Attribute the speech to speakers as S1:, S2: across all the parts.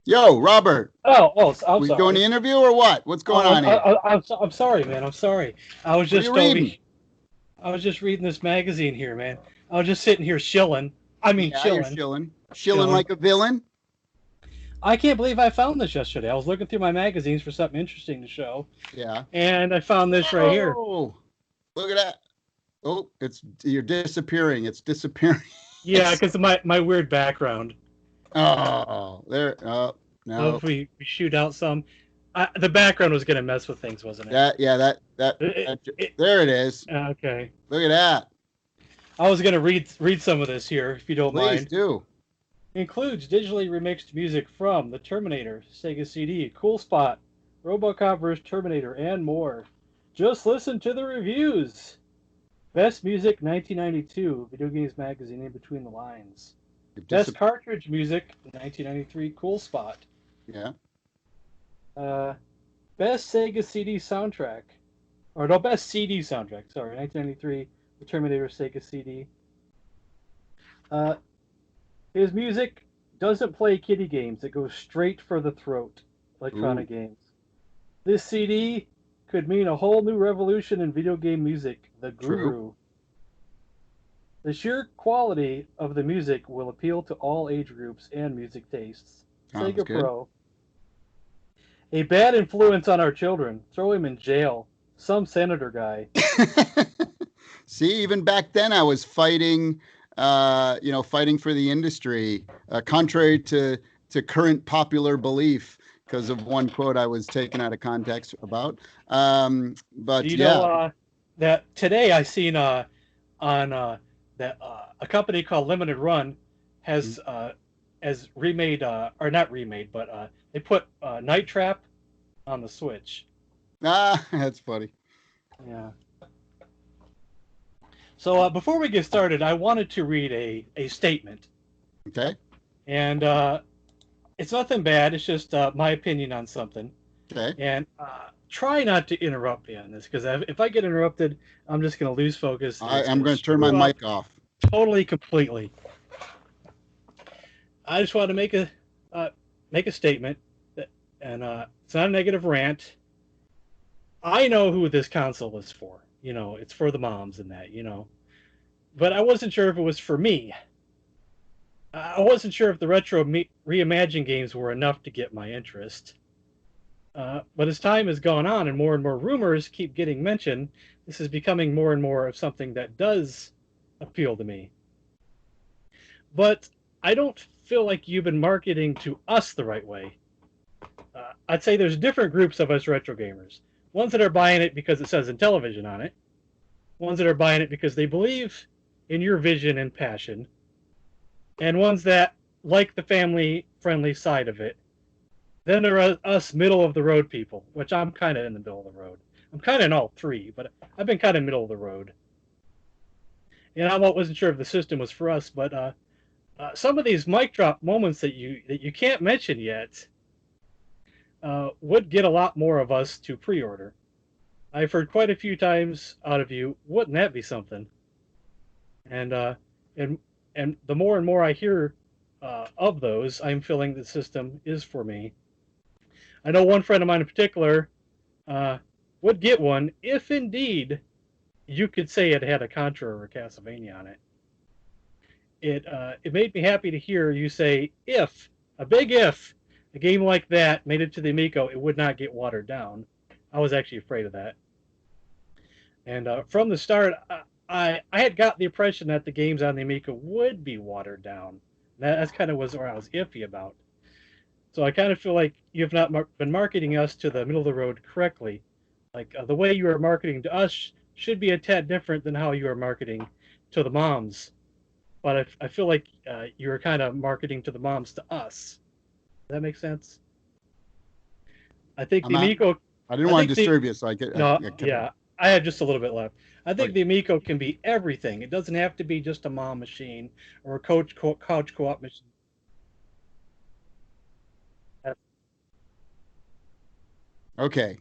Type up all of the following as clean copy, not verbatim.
S1: Yo, Robert,
S2: I'm
S1: we doing the
S2: sorry.
S1: interview or what? What's going on here?
S2: I'm sorry, man. I'm sorry. I was
S1: What are you
S2: just over.
S1: reading?
S2: I was just reading this magazine here, man. I was just sitting here shilling. I mean,
S1: Yeah, you're
S2: chilling,
S1: shilling. Shilling
S2: chilling.
S1: like a villain?
S2: I can't believe I found this yesterday. I was looking through my magazines for something interesting to show,
S1: Yeah.
S2: and I found this right here.
S1: Oh, look at that. Oh, you're disappearing. It's disappearing.
S2: Yeah,
S1: It's
S2: because of my weird background.
S1: oh there. Oh
S2: Oh,
S1: no.
S2: if we shoot out some, the background was gonna mess with things, wasn't it?
S1: That yeah,
S2: It,
S1: that
S2: it,
S1: there it is.
S2: okay.
S1: Look at that.
S2: I was gonna read some of this here, if you don't
S1: Please
S2: mind.
S1: do.
S2: Includes digitally remixed music from The Terminator, Sega CD, Cool Spot, RoboCop vs. Terminator, and more. Just listen to the reviews. Best Music 1992, Video Games Magazine in between the lines.
S1: You've
S2: Best
S1: disappeared.
S2: Cartridge Music 1993, Cool Spot.
S1: Yeah.
S2: Uh, Best Sega CD Soundtrack. Or no, Best CD Soundtrack, sorry, 1993, The Terminator Sega CD. Uh, his music doesn't play kiddie games. It goes straight for the throat.
S1: Ooh,
S2: Electronic games. This CD could mean a whole new revolution in video game music. The
S1: true.
S2: Guru. The sheer quality of the music will appeal to all age groups and music tastes.
S1: Sounds
S2: Sega
S1: good.
S2: Pro. A bad influence on our children. Throw him in jail. Some senator guy.
S1: See, even back then I was fighting, fighting for the industry, contrary to current popular belief because of one quote I was taken out of context about.
S2: Do
S1: But
S2: you know
S1: yeah,
S2: that today I seen on that a company called Limited Run has remade or not remade, but they put Night Trap on the Switch.
S1: that's funny.
S2: Yeah. So before we get started, I wanted to read a statement,
S1: Okay,
S2: and it's nothing bad. It's just my opinion on something,
S1: okay.
S2: and try not to interrupt me on this because if I get interrupted, I'm just going to lose focus and it's
S1: I'm
S2: going to
S1: going to turn my
S2: screw up
S1: mic off.
S2: totally, completely. I just want to uh, make a statement, that, and it's not a negative rant. I know who this console is for. You know, it's for the moms and that. You know, but I wasn't sure if it was for me. I wasn't sure if the retro reimagined games were enough to get my interest. But as time has gone on and more rumors keep getting mentioned, this is becoming more and more of something that does appeal to me. But I don't feel like you've been marketing to us the right way. I'd say there's different groups of us retro gamers. Ones that are buying it because it says Intellivision on it. Ones that are buying it because they believe in your vision and passion. And ones that like the family friendly side of it. Then there are us middle of the road people, which I'm kind of in the middle of the road. I'm kind of in all three, but I've been kind of middle of the road. And I wasn't sure if the system was for us, but some of these mic drop moments that you can't mention yet would get a lot more of us to pre-order. I've heard quite a few times out of you, wouldn't that be something? And and and the more and more I hear of those, I'm feeling the system is for me. I know one friend of mine in particular uh, would get one if indeed you could say it had a Contra or a Castlevania on it. It made me happy to hear you say if a big if a game like that made it to the Amico, it would not get watered down. I was actually afraid of that, and from the start, I had got the impression that the games on the Amico would be watered down. That's kind of was where I was iffy about. So I kind of feel like you've not been marketing us to the middle of the road correctly. Like the way you are marketing to us should be a tad different than how you are marketing to the moms. But I feel like you are kind of marketing to the moms to us. Does that make sense? I think
S1: I'm
S2: the
S1: not.
S2: Amico.
S1: I didn't
S2: I
S1: want to
S2: think the
S1: disturb you, so
S2: no,
S1: I kept.
S2: yeah. I had just a little bit left. I think
S1: Okay.
S2: the Amico can be everything. It doesn't have to be just a mom machine or a couch co-op machine.
S1: Okay.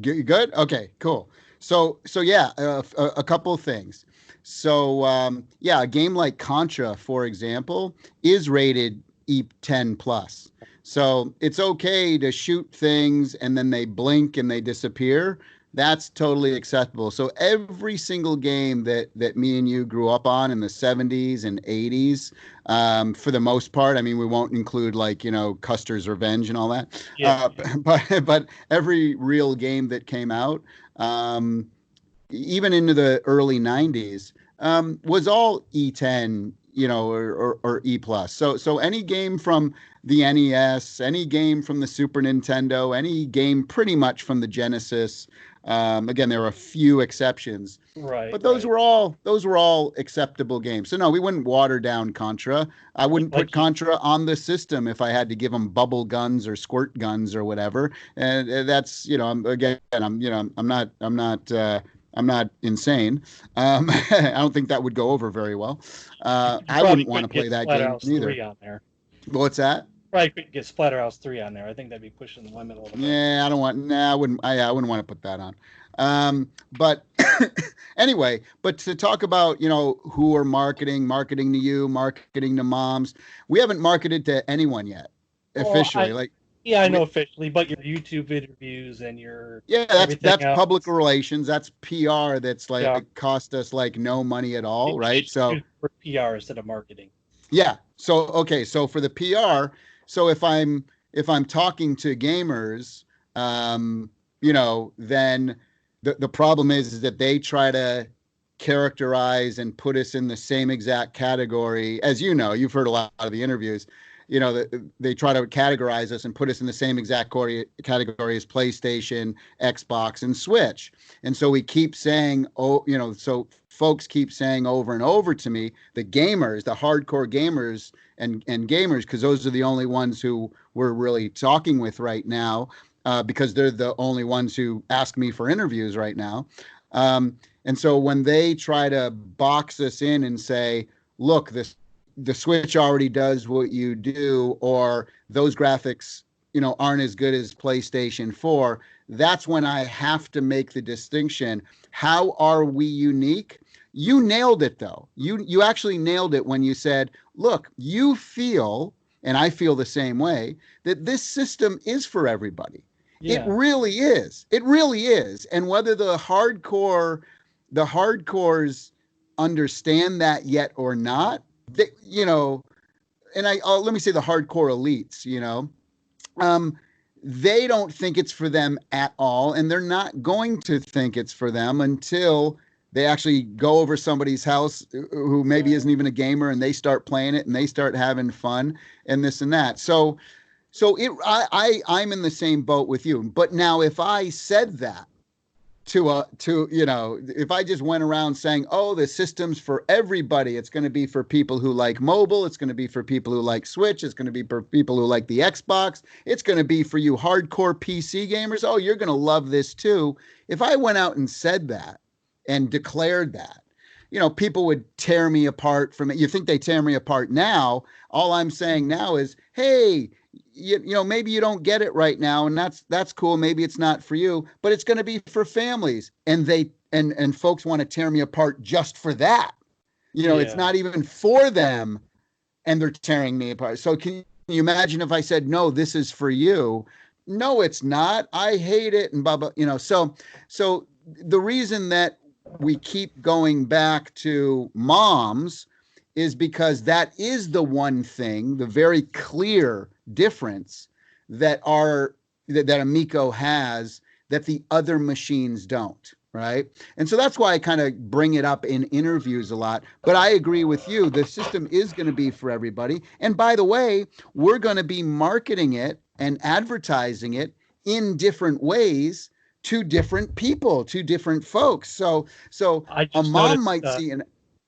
S1: Good. Okay. Cool. So yeah, a couple of things. So yeah, a game like Contra, for example, is rated. E10 plus. So it's okay to shoot things and then they blink and they disappear. That's totally acceptable. So every single game that me and you grew up on in the 70s and 80s, for the most part, I mean, we won't include like, Custer's Revenge and all that.
S2: Yeah.
S1: But every real game that came out, even into the early 90s, was all E10, or E plus. So any game from the NES, any game from the Super Nintendo, any game pretty much from the Genesis. Again, there are a few exceptions,
S2: Right.
S1: but those were all acceptable games. So no, we wouldn't water down Contra. I wouldn't put Contra on the system if I had to give them bubble guns or squirt guns or whatever. And that's, I'm not insane. I don't think that would go over very well. I wouldn't want to play that game either.
S2: 3 on there.
S1: What's that?
S2: Probably couldn't get Splatterhouse 3 on there. I think that'd be pushing the limit a little bit.
S1: Yeah, I don't want. Nah, I wouldn't. I wouldn't want to put that on. But anyway, but to talk about who are marketing to you, marketing to moms, we haven't marketed to anyone yet officially.
S2: Yeah, I know officially, but your YouTube interviews and your
S1: that's public relations. That's PR. That's cost us like no money at all, right? So
S2: for PR instead of marketing.
S1: Yeah. So okay. So for the PR, so if I'm talking to gamers, then the problem is that they try to characterize and put us in the same exact category as you've heard a lot of the interviews. They try to categorize us and put us in the same exact category as PlayStation, Xbox, and Switch. And so we keep saying, so folks keep saying over and over to me, the gamers, the hardcore gamers and gamers, because those are the only ones who we're really talking with right now, because they're the only ones who ask me for interviews right now. And so when they try to box us in and say, look, the Switch already does what you do, or those graphics, aren't as good as PlayStation 4, that's when I have to make the distinction. How are we unique? You nailed it, though. You actually nailed it when you said, look, you feel, and I feel the same way, that this system is for everybody. Yeah. It really is. It really is. And whether the hardcores understand that yet or not, and let me say the hardcore elites, they don't think it's for them at all, and they're not going to think it's for them until they actually go over somebody's house who maybe isn't even a gamer, and they start playing it and they start having fun and this and that. So I'm in the same boat with you. But now, if I said that if I just went around saying, oh, the system's for everybody, it's going to be for people who like mobile, it's going to be for people who like Switch, it's going to be for people who like the Xbox, it's going to be for you hardcore PC gamers, oh, you're going to love this too. If I went out and said that and declared that, people would tear me apart from it. You think they tear me apart now? All I'm saying now is, hey, maybe you don't get it right now, and that's cool. Maybe it's not for you, but it's going to be for families. And and folks want to tear me apart just for that. It's not even for them, and they're tearing me apart. So can you imagine if I said, no, this is for you? No, it's not. I hate it, and blah, blah. So the reason that we keep going back to moms is because that is the one thing, the very clear difference that Amico has that the other machines don't, right? And so that's why I kind of bring it up in interviews a lot. But I agree with you. The system is going to be for everybody. And by the way, we're going to be marketing it and advertising it in different ways to different people, to different folks. So a mom might see an...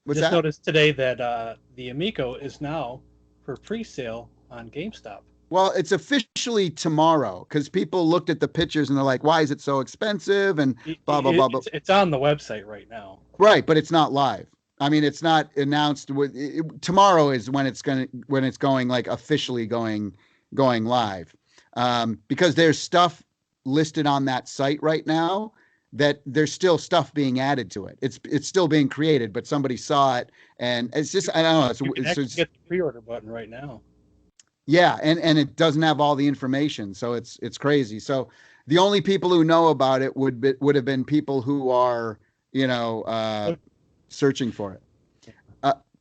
S1: What's that?
S2: Noticed today that the Amico is now for pre-sale on GameStop.
S1: Well, it's officially tomorrow because people looked at the pictures and they're like, why is it so expensive? And blah, blah, blah, blah.
S2: It's on the website right now.
S1: Right, but it's not live. I mean, it's not announced. Tomorrow is when it's going like officially going live, because there's stuff listed on that site right now that there's still stuff being added to it. It's still being created, but somebody saw it, and it's just, I don't know.
S2: You can get the pre-order button right now.
S1: Yeah, and it doesn't have all the information, so it's crazy. So the only people who know about it would have been people who are, searching for it.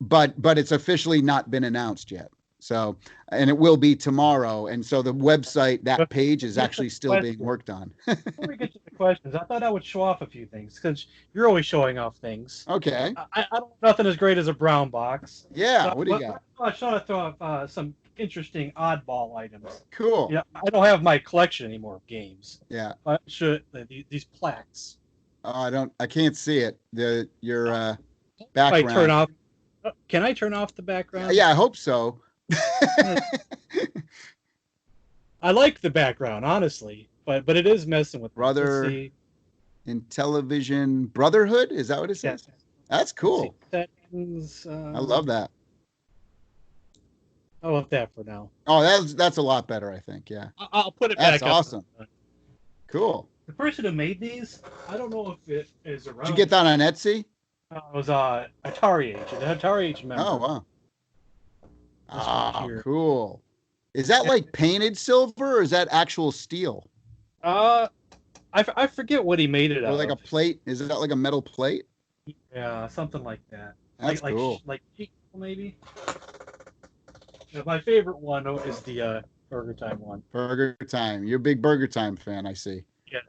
S1: But it's officially not been announced yet. So, and it will be tomorrow. And so the website, that page is actually still being worked on.
S2: Before we get to the questions, I thought I would show off a few things because you're always showing off things.
S1: Okay.
S2: I don't have nothing as great as a brown box.
S1: Yeah. What do you got?
S2: I was trying to throw up some interesting oddball items.
S1: Cool.
S2: Yeah, I don't have my collection anymore of games.
S1: Yeah.
S2: I should these plaques.
S1: Oh, I can't see it. Your background.
S2: Can I turn off the background?
S1: Yeah, I hope so.
S2: I like the background, honestly, but it is messing with
S1: Brother in Television Brotherhood. Is that what it says? Yes. That's cool.
S2: Settings,
S1: I love that.
S2: I love that for now.
S1: Oh, that's a lot better, I think. Yeah.
S2: I'll put it back.
S1: That's awesome. Cool.
S2: The person who made these, I don't know if it is around.
S1: Did you get that on Etsy?
S2: It was Atari Age, an Atari Age member.
S1: Oh wow. Ah, cool. Is that like painted silver or is that actual steel?
S2: I forget what he made it out of.
S1: Like a plate? Is that like a metal plate?
S2: Yeah, something like that.
S1: That's cool.
S2: Like maybe. Yeah, my favorite one is the Burger Time one.
S1: Burger Time. You're a big Burger Time fan, I see.
S2: Yes.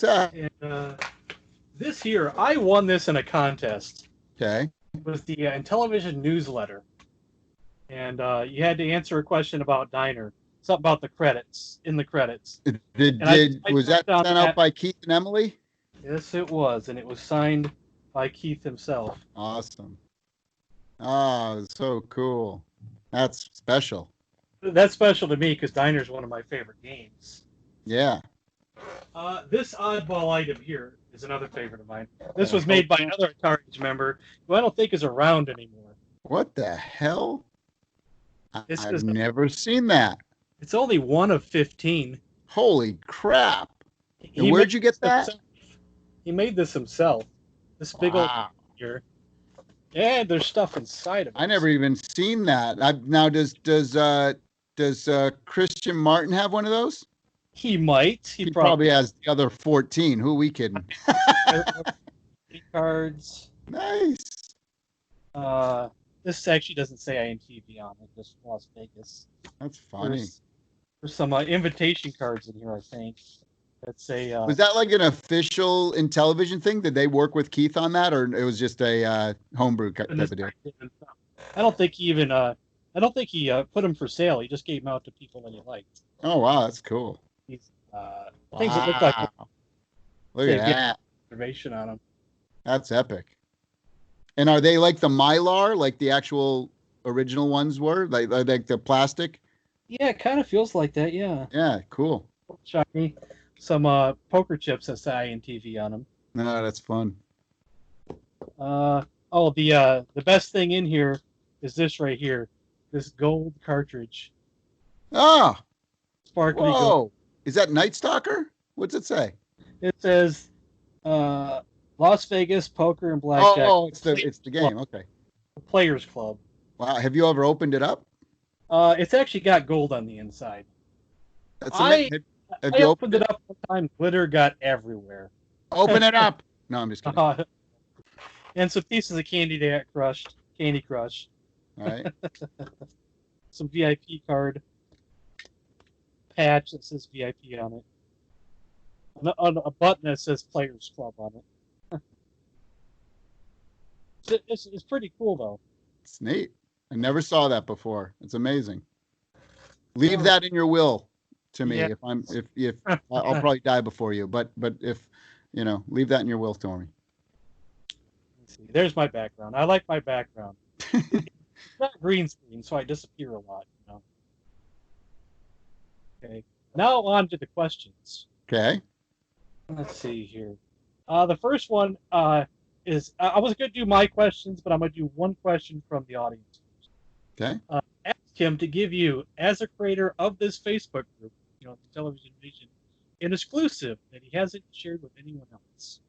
S2: And, this here, I won this in a contest.
S1: Okay.
S2: It was the Intellivision newsletter. And you had to answer a question about Diner. Something about the credits, in the credits.
S1: Was that sent out by Keith and Emily?
S2: Yes, it was. And it was signed by Keith himself.
S1: Awesome. Oh, so cool. That's special.
S2: That's special to me because Diner's one of my favorite games.
S1: Yeah.
S2: This oddball item here is another favorite of mine. This was made by another Atari member who I don't think is around anymore.
S1: What the hell? I've never seen that.
S2: It's only one of 15.
S1: Holy crap. And where'd you get that?
S2: He made this himself. This big old here. Yeah, there's stuff inside of it.
S1: I never even seen that. Now, does Christian Martin have one of those?
S2: He might.
S1: He probably has the other 14. Who are we kidding?
S2: Cards.
S1: Nice.
S2: This actually doesn't say INTV on it. Just Las Vegas.
S1: That's funny.
S2: There's some invitation cards in here, I think. That say.
S1: Was that like an official Intellivision thing? Did they work with Keith on that, or it was just a homebrew type of deal?
S2: I don't think he even. I don't think he put them for sale. He just gave them out to people that he liked.
S1: Oh wow, that's cool.
S2: These things that look like.
S1: Look at that.
S2: Observation on them.
S1: That's epic. And are they like the Mylar, like the actual original ones were, like the plastic?
S2: Yeah, it kind of feels like that. Yeah.
S1: Yeah, cool.
S2: Shiny. Some poker chips that say INTV on them.
S1: No, that's fun.
S2: The best thing in here is this right here, this gold cartridge.
S1: Ah,
S2: sparkly gold.
S1: Is that Night Stalker? What's it say?
S2: It says Las Vegas Poker and Blackjack.
S1: Oh, it's the game. Okay.
S2: The Players Club.
S1: Wow, have you ever opened it up?
S2: It's actually got gold on the inside.
S1: That's
S2: amazing. I opened it up one time. Glitter got everywhere.
S1: Open it up. No, I'm just kidding.
S2: And some pieces of Candy Crush.
S1: All right.
S2: Some VIP card patch that says VIP on it. A button that says Players Club on it. It's pretty cool, though.
S1: It's neat. I never saw that before. It's amazing. Leave that in your will to me.
S2: Yeah.
S1: If I'll probably die before you, but if leave that in your will to me.
S2: Let's see. There's my background. I like my background. It's not green screen, so I disappear a lot. Okay. Now on to the questions.
S1: Okay.
S2: Let's see here. The first one is I was going to do my questions, but I'm going to do one question from the audience.
S1: Okay.
S2: Ask him to give you, as a creator of this Facebook group, the Television Vision, an exclusive that he hasn't shared with anyone else.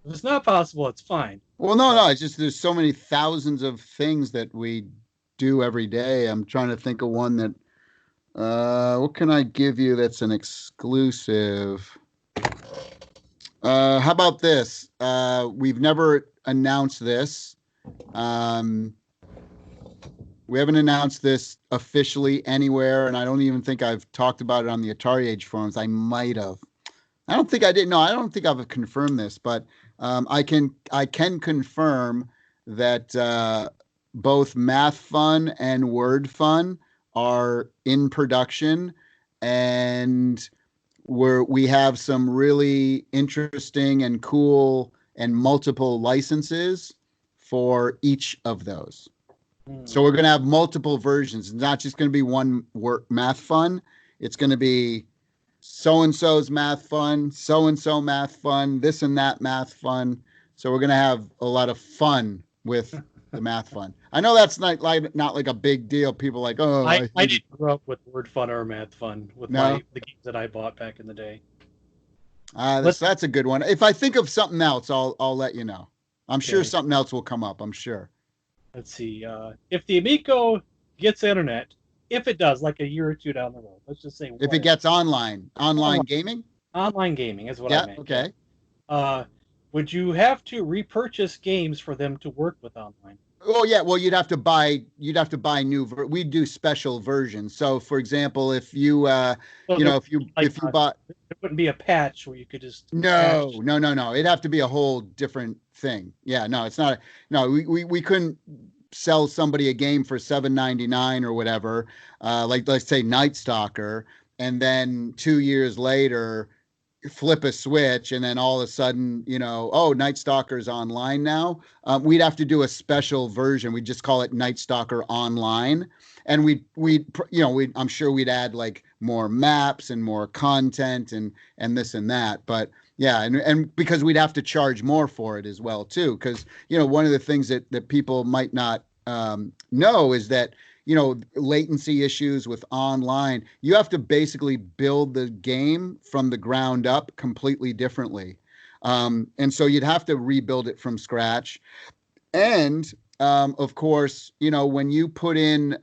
S1: There's
S2: If it's not possible, it's fine.
S1: Well, no,
S2: But
S1: no. It's just there's so many thousands of things that we do every day. I'm trying to think of one that. What can I give you that's an exclusive? How about this? We've never announced this. Um, we haven't announced this officially anywhere, and I don't even think I've talked about it on the Atari Age forums. I might have. I don't think I did. No, I don't think I've confirmed this, but I can confirm that both Math Fun and Word Fun are in production, and we have some really interesting and cool and multiple licenses for each of those. So we're going to have multiple versions. It's not just going to be one Math Fun. It's going to be so and so's Math Fun, so and so Math Fun, this and that Math Fun. So we're going to have a lot of fun with the Math Fun. I know that's not like a big deal. People are like, oh,
S2: I didn't grow up with Word Fun or Math Fun with
S1: no.
S2: the games that I bought back in the day.
S1: That's a good one. If I think of something else, I'll let you know. I'm sure
S2: Okay.
S1: something else will come up. I'm sure.
S2: Let's see. If the Amico gets internet, if it does, like a year or two down the road, let's just say
S1: If it
S2: what
S1: gets online gaming,
S2: online gaming is what I
S1: yeah,
S2: meant. Yeah.
S1: okay.
S2: Uh, would you have to repurchase games for them to work with online?
S1: Oh yeah, well you'd have to buy we do special versions. So for example, if you
S2: So
S1: you
S2: there,
S1: know if you
S2: like,
S1: if you bought
S2: there wouldn't be a patch where you could just
S1: no,
S2: patch.
S1: no, no, no. It'd have to be a whole different thing. Yeah, no, it's not. No, we couldn't sell somebody a game for 7.99 or whatever, like let's say Night Stalker, and then 2 years later flip a switch and then all of a sudden, oh, Night Stalker's online now. We'd have to do a special version. We just call it Night Stalker Online, and I'm sure we'd add like more maps and more content and this and that. But yeah, and because we'd have to charge more for it as well too, because one of the things that people might not know is that latency issues with online. You have to basically build the game from the ground up completely differently, and so you'd have to rebuild it from scratch. And of course, when you put in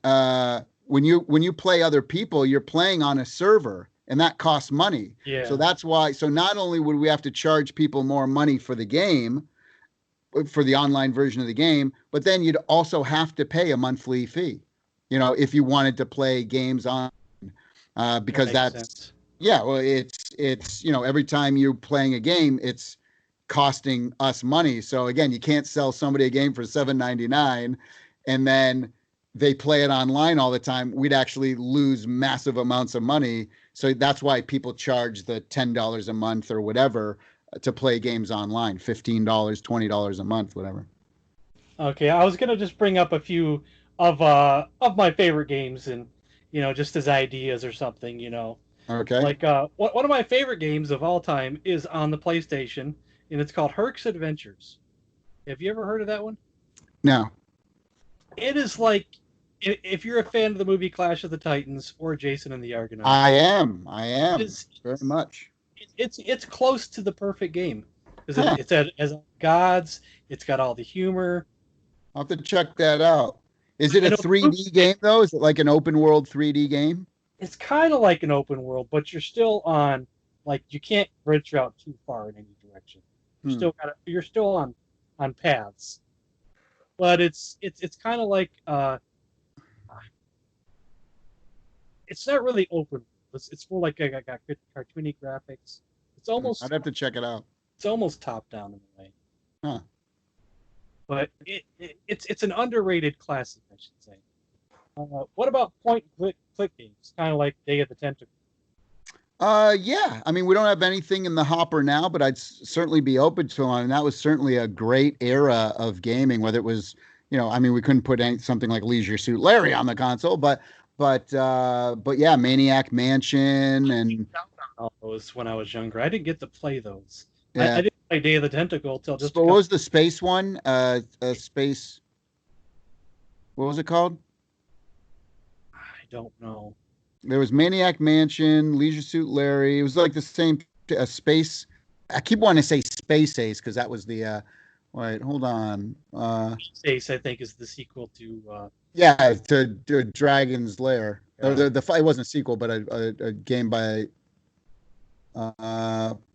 S1: when you play other people, you're playing on a server, and that costs money. So
S2: Yeah,
S1: that's why. So not only would we have to charge people more money for the game, for the online version of the game, but then you'd also have to pay a monthly fee, if you wanted to play games on,
S2: that
S1: because
S2: makes
S1: that's,
S2: sense.
S1: yeah, well, it's every time you're playing a game, it's costing us money. So again, you can't sell somebody a game for 7.99 and then they play it online all the time. We'd actually lose massive amounts of money. So that's why people charge the $10 a month or whatever to play games online, $15, $20 a month, whatever.
S2: Okay, I was gonna just bring up a few of my favorite games and just as ideas or something.
S1: Okay.
S2: Like one of my favorite games of all time is on the PlayStation, and it's called Herc's Adventures. Have you ever heard of that one?
S1: Now,
S2: It is like if you're a fan of the movie Clash of the Titans or Jason and the
S1: I
S2: Argonauts,
S1: am. I
S2: it
S1: am
S2: is
S1: very much.
S2: it's close to the perfect game because
S1: Huh.
S2: as gods, it's got all the humor.
S1: I'll have to check that out. Is it
S2: I
S1: a
S2: know the movie,
S1: 3D game though? Is it like an open world 3D game?
S2: it's kind of like an open world, but you're still on like you can't venture out too far in any direction.
S1: Hmm.
S2: You're still on paths, but it's kind of like it's not really open. It's more like I got good cartoony graphics. It's
S1: I'd
S2: almost
S1: have to check it out.
S2: it's almost top down in a way,
S1: Huh.
S2: but it's an underrated classic, I should say. What about point and click games? Kind of like Day of the Tentacle.
S1: Yeah. I mean, we don't have anything in the hopper now, but I'd certainly be open to one. And that was certainly a great era of gaming. Whether it was, I mean, we couldn't put something like Leisure Suit Larry on the console, but yeah, Maniac Mansion and
S2: All those when I was younger. I didn't get to play those. I
S1: yeah.
S2: didn't play Day of the Tentacle till just a
S1: What
S2: couple.
S1: was the space one? Space. What was it called?
S2: I don't know.
S1: There was Maniac Mansion, Leisure Suit Larry. It was like the same space. I keep wanting to say Space Ace because that was the. Wait, hold on.
S2: Ace, I think, is the sequel to.
S1: Yeah, to Dragon's Lair. Or
S2: Yeah.
S1: the it wasn't a sequel, but a game by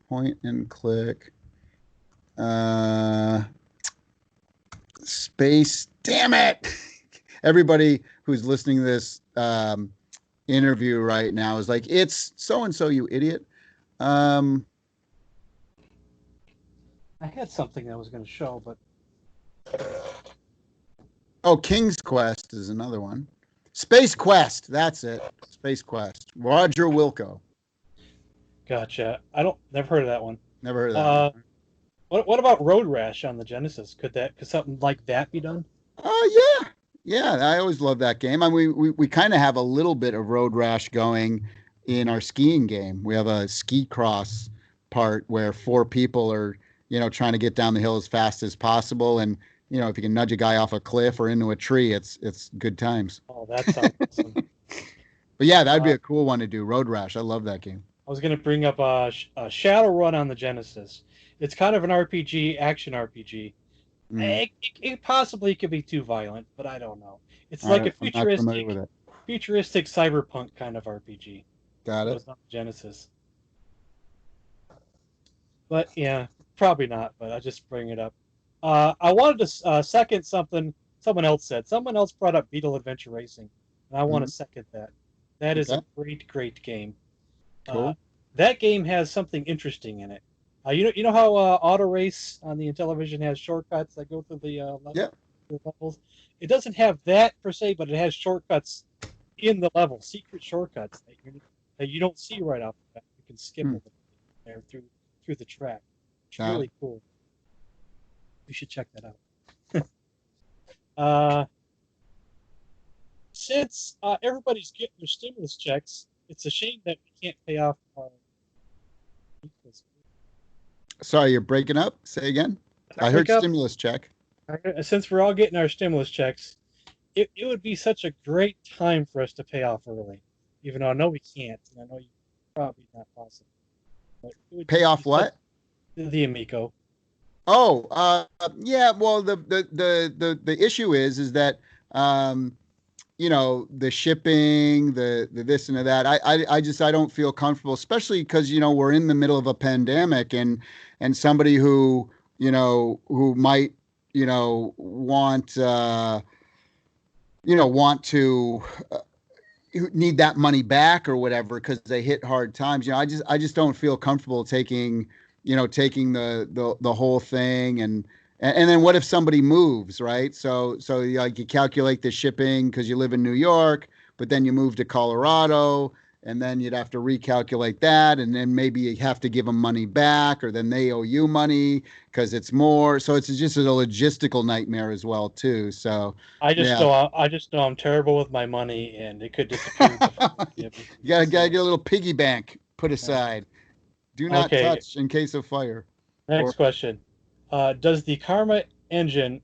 S1: point and click. Uh, Space. Damn it! Everybody who's listening to this interview right now is like, it's so and so, you idiot. Um,
S2: I had something I was going to show, but
S1: oh, King's Quest is another one. Space Quest. That's it. Space Quest. Roger Wilco.
S2: gotcha. Never heard of that one.
S1: Never heard of that
S2: Uh,
S1: one.
S2: what about Road Rash on the Genesis? Could something like that be done?
S1: Yeah. Yeah, I always love that game. I mean, we kind of have a little bit of road rash going in our skiing game. We have a ski cross part where four people are, trying to get down the hill as fast as possible. And, if you can nudge a guy off a cliff or into a tree, it's good times.
S2: Oh, that sounds awesome.
S1: But yeah, that'd be a cool one to do. Road rash. I love that game.
S2: I was going to bring up a Shadowrun on the Genesis. It's kind of an RPG, action RPG.
S1: Mm.
S2: It possibly could be too violent, but I don't know. It's
S1: I'm
S2: like a
S1: not familiar with it.
S2: futuristic cyberpunk kind of RPG.
S1: Got
S2: It
S1: it.
S2: was on Genesis. But yeah, probably not. But I just bring it up. I wanted to second something someone else said. Someone else brought up Beetle Adventure Racing, and I want to second that. That is a great, great game.
S1: Cool.
S2: That game has something interesting in it. You know how Auto Race on the Intellivision has shortcuts that go through the levels. It doesn't have that per se, but it has shortcuts in the level, secret shortcuts that you don't see right off the bat. You can skip over there through the track. It's really cool. You should check that out. Since everybody's getting their stimulus checks, it's a shame that we can't pay off our.
S1: Sorry, you're breaking up. Say again. I heard stimulus check.
S2: Since we're all getting our stimulus checks, it would be such a great time for us to pay off early. Even though I know we can't, and I know you probably not possible. But
S1: pay off what?
S2: The Amico.
S1: Oh, yeah. Well, the issue is that the shipping, the this and that. I don't feel comfortable, especially because we're in the middle of a pandemic, and somebody who who might want want to need that money back or whatever because they hit hard times. I just don't feel comfortable taking the whole thing. And then what if somebody moves, right? So like you calculate the shipping because you live in New York, but then you move to Colorado, and then you'd have to recalculate that, and then maybe you have to give them money back, or then they owe you money because it's more. So it's just a logistical nightmare as well too. So
S2: I just know I'm terrible with my money, and it could disappear.
S1: You gotta get a little piggy bank put aside. Do not touch in case of fire.
S2: Next question. Does the Karma engine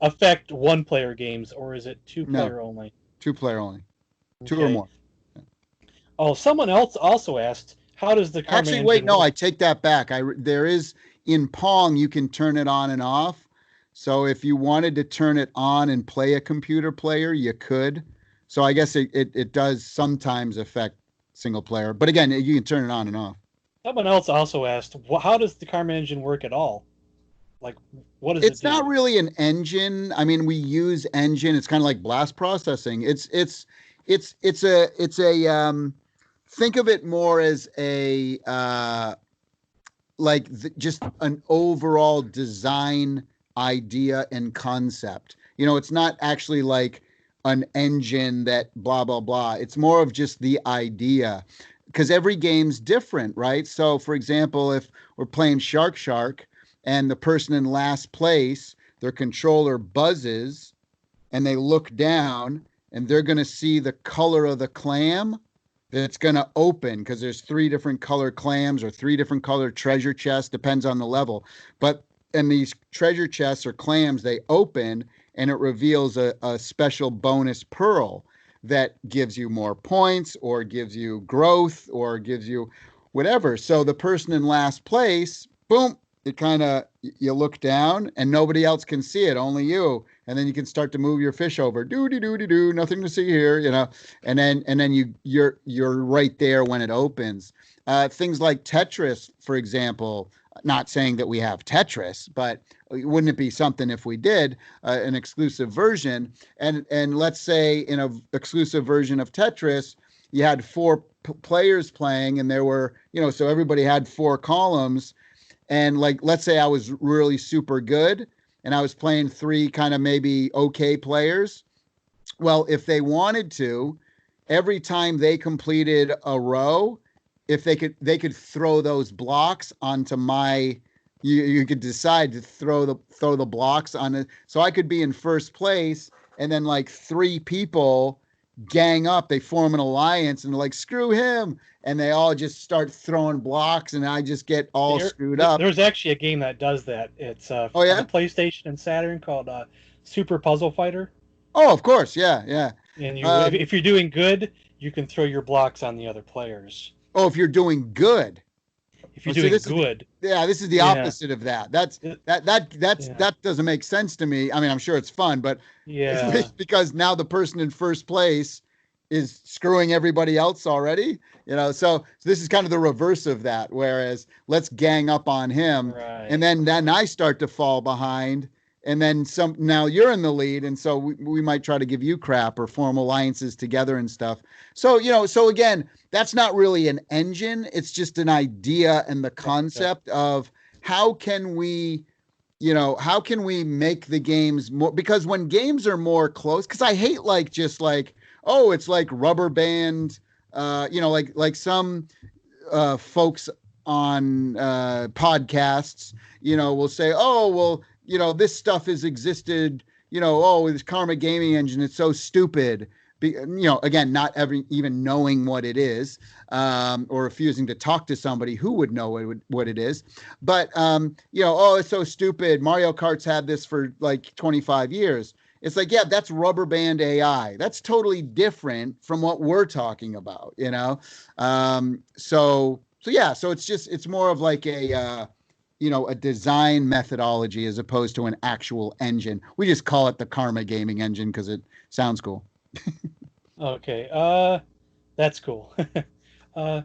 S2: affect one-player games, or is it two-player only?
S1: Two-player only. Two or more.
S2: Oh, someone else also asked, how does the Karma engine
S1: wait, no,
S2: work?
S1: I take that back. There is, in Pong, you can turn it on and off. So if you wanted to turn it on and play a computer player, you could. So I guess it does sometimes affect single player. But again, you can turn it on and off.
S2: Someone else also asked, how does the Karma engine work at all? Like, what does it do?
S1: It's not really an engine. I mean, we use engine. It's kind of like blast processing. It's a think of it more as a just an overall design idea and concept. It's not actually like an engine that blah blah blah. It's more of just the idea, because every game's different, right? So for example, if we're playing Shark and the person in last place, their controller buzzes and they look down and they're going to see the color of the clam that's going to open, because there's 3 different color clams or 3 different color treasure chests, depends on the level. And these treasure chests or clams, they open and it reveals a special bonus pearl that gives you more points or gives you growth or gives you whatever. So the person in last place, boom, it kind of, you look down and nobody else can see it, only you. And then you can start to move your fish over. Do, nothing to see here, and then you're right there when it opens. Things like Tetris, for example. Not saying that we have Tetris, but wouldn't it be something if we did an exclusive version? And let's say in an exclusive version of Tetris, you had four players playing, and there were, so everybody had four columns. And like, let's say I was really super good and I was playing three kind of maybe okay players. Well, if they wanted to, every time they completed a row, if they could throw those blocks onto my, you could decide to throw the blocks on it. So I could be in first place, and then like three people gang up, they form an alliance, and they're like, screw him, and they all just start throwing blocks, and I just get all screwed up.
S2: There's actually a game that does that. It's
S1: yeah?
S2: on the PlayStation and Saturn called Super Puzzle Fighter.
S1: Oh, of course, yeah.
S2: And if you're doing good, you can throw your blocks on the other players.
S1: Oh, if you're doing good.
S2: If you're doing good.
S1: This is the opposite of that. That doesn't make sense to me. I mean, I'm sure it's fun, but it's because now the person in first place is screwing everybody else already. So this is kind of the reverse of that. Whereas let's gang up on him,
S2: right.
S1: and then I start to fall behind. And then now you're in the lead. And so we might try to give you crap or form alliances together and stuff. So, so again, that's not really an engine. It's just an idea and the concept of how can we make the games more, because when games are more close, because I hate it's like rubber band, like some folks on podcasts, will say, oh, well, this stuff has existed, this Karma Gaming Engine, it's so stupid. Again, not even knowing what it is, or refusing to talk to somebody who would know what it is. But, oh, it's so stupid. Mario Kart's had this for like 25 years. It's like, yeah, that's rubber band AI. That's totally different from what we're talking about, So it's more of like a design methodology as opposed to an actual engine. We just call it the Karma Gaming Engine because it sounds cool.
S2: Okay. That's cool. Of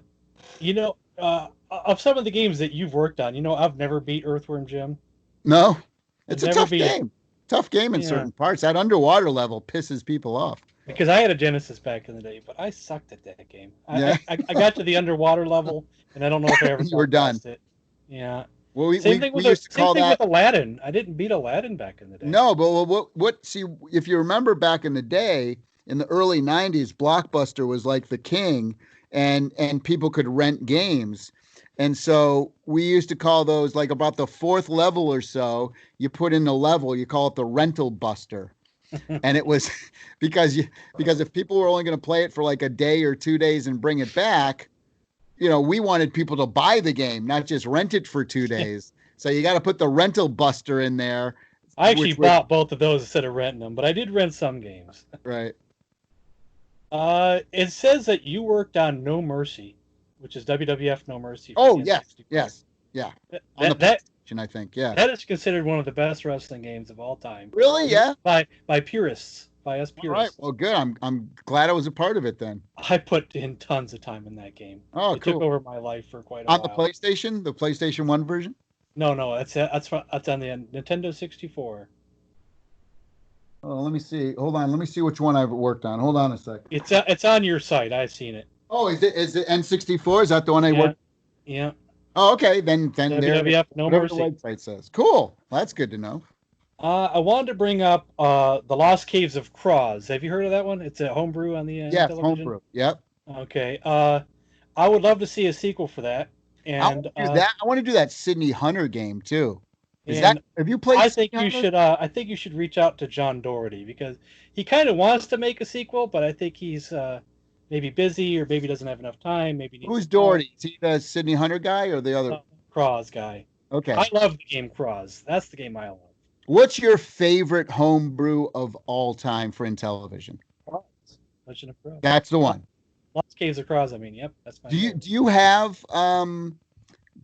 S2: some of the games that you've worked on, I've never beat Earthworm Jim.
S1: No, it's a tough game. Tough game in certain parts. That underwater level pisses people off.
S2: Because I had a Genesis back in the day, but I sucked at that game. I got to the underwater level, and I don't know if I ever
S1: you were done.
S2: It. Yeah.
S1: Well, we used to call that
S2: with Aladdin. I didn't beat Aladdin back in the day.
S1: No, but what? See, if you remember back in the day, in the early '90s, Blockbuster was like the king, and people could rent games. And so we used to call those, like about the fourth level or so, you put in the level, you call it the rental buster. And it was because if people were only going to play it for like a day or 2 days and bring it back, we wanted people to buy the game, not just rent it for 2 days. So you got to put the rental buster in there.
S2: I actually bought both of those instead of renting them, but I did rent some games.
S1: Right.
S2: It says that you worked on No Mercy, which is WWF No Mercy.
S1: Oh, yes. Yeah. On the PlayStation, I think, yeah.
S2: That is considered one of the best wrestling games of all time.
S1: Really? Yeah.
S2: By purists, by us purists.
S1: All right. Well, good. I'm glad I was a part of it then.
S2: I put in tons of time in that game.
S1: Oh,
S2: it
S1: cool.
S2: took over my life for quite a while.
S1: On the PlayStation 1 version?
S2: No, that's on the Nintendo 64.
S1: Oh, let me see. Hold on. Let me see which one I've worked on. Hold on a second.
S2: It's on your site. I've seen it.
S1: Oh, is it N64? Is that the one I worked?
S2: Yeah.
S1: Oh, okay. Then
S2: WWF No Mercy.
S1: The website says. Cool. Well, that's good to know.
S2: I wanted to bring up The Lost Caves of Croz. Have you heard of that one? It's a homebrew on the
S1: yes, homebrew. Yep.
S2: Okay. I would love to see a sequel for that. And
S1: I want to do that Sydney Hunter game too. Have you played?
S2: I think you should reach out to John Doherty because he kind of wants to make a sequel, but I think he's maybe busy or maybe doesn't have enough time. Maybe
S1: who's Doherty? Is he the Sydney Hunter guy or the other?
S2: Croz guy.
S1: Okay.
S2: I love the game Croz. That's the game I love.
S1: What's your favorite homebrew of all time for Intellivision?
S2: Legend of Croz.
S1: That's the one.
S2: Lost Caves across. I mean, yep, that's my.
S1: Do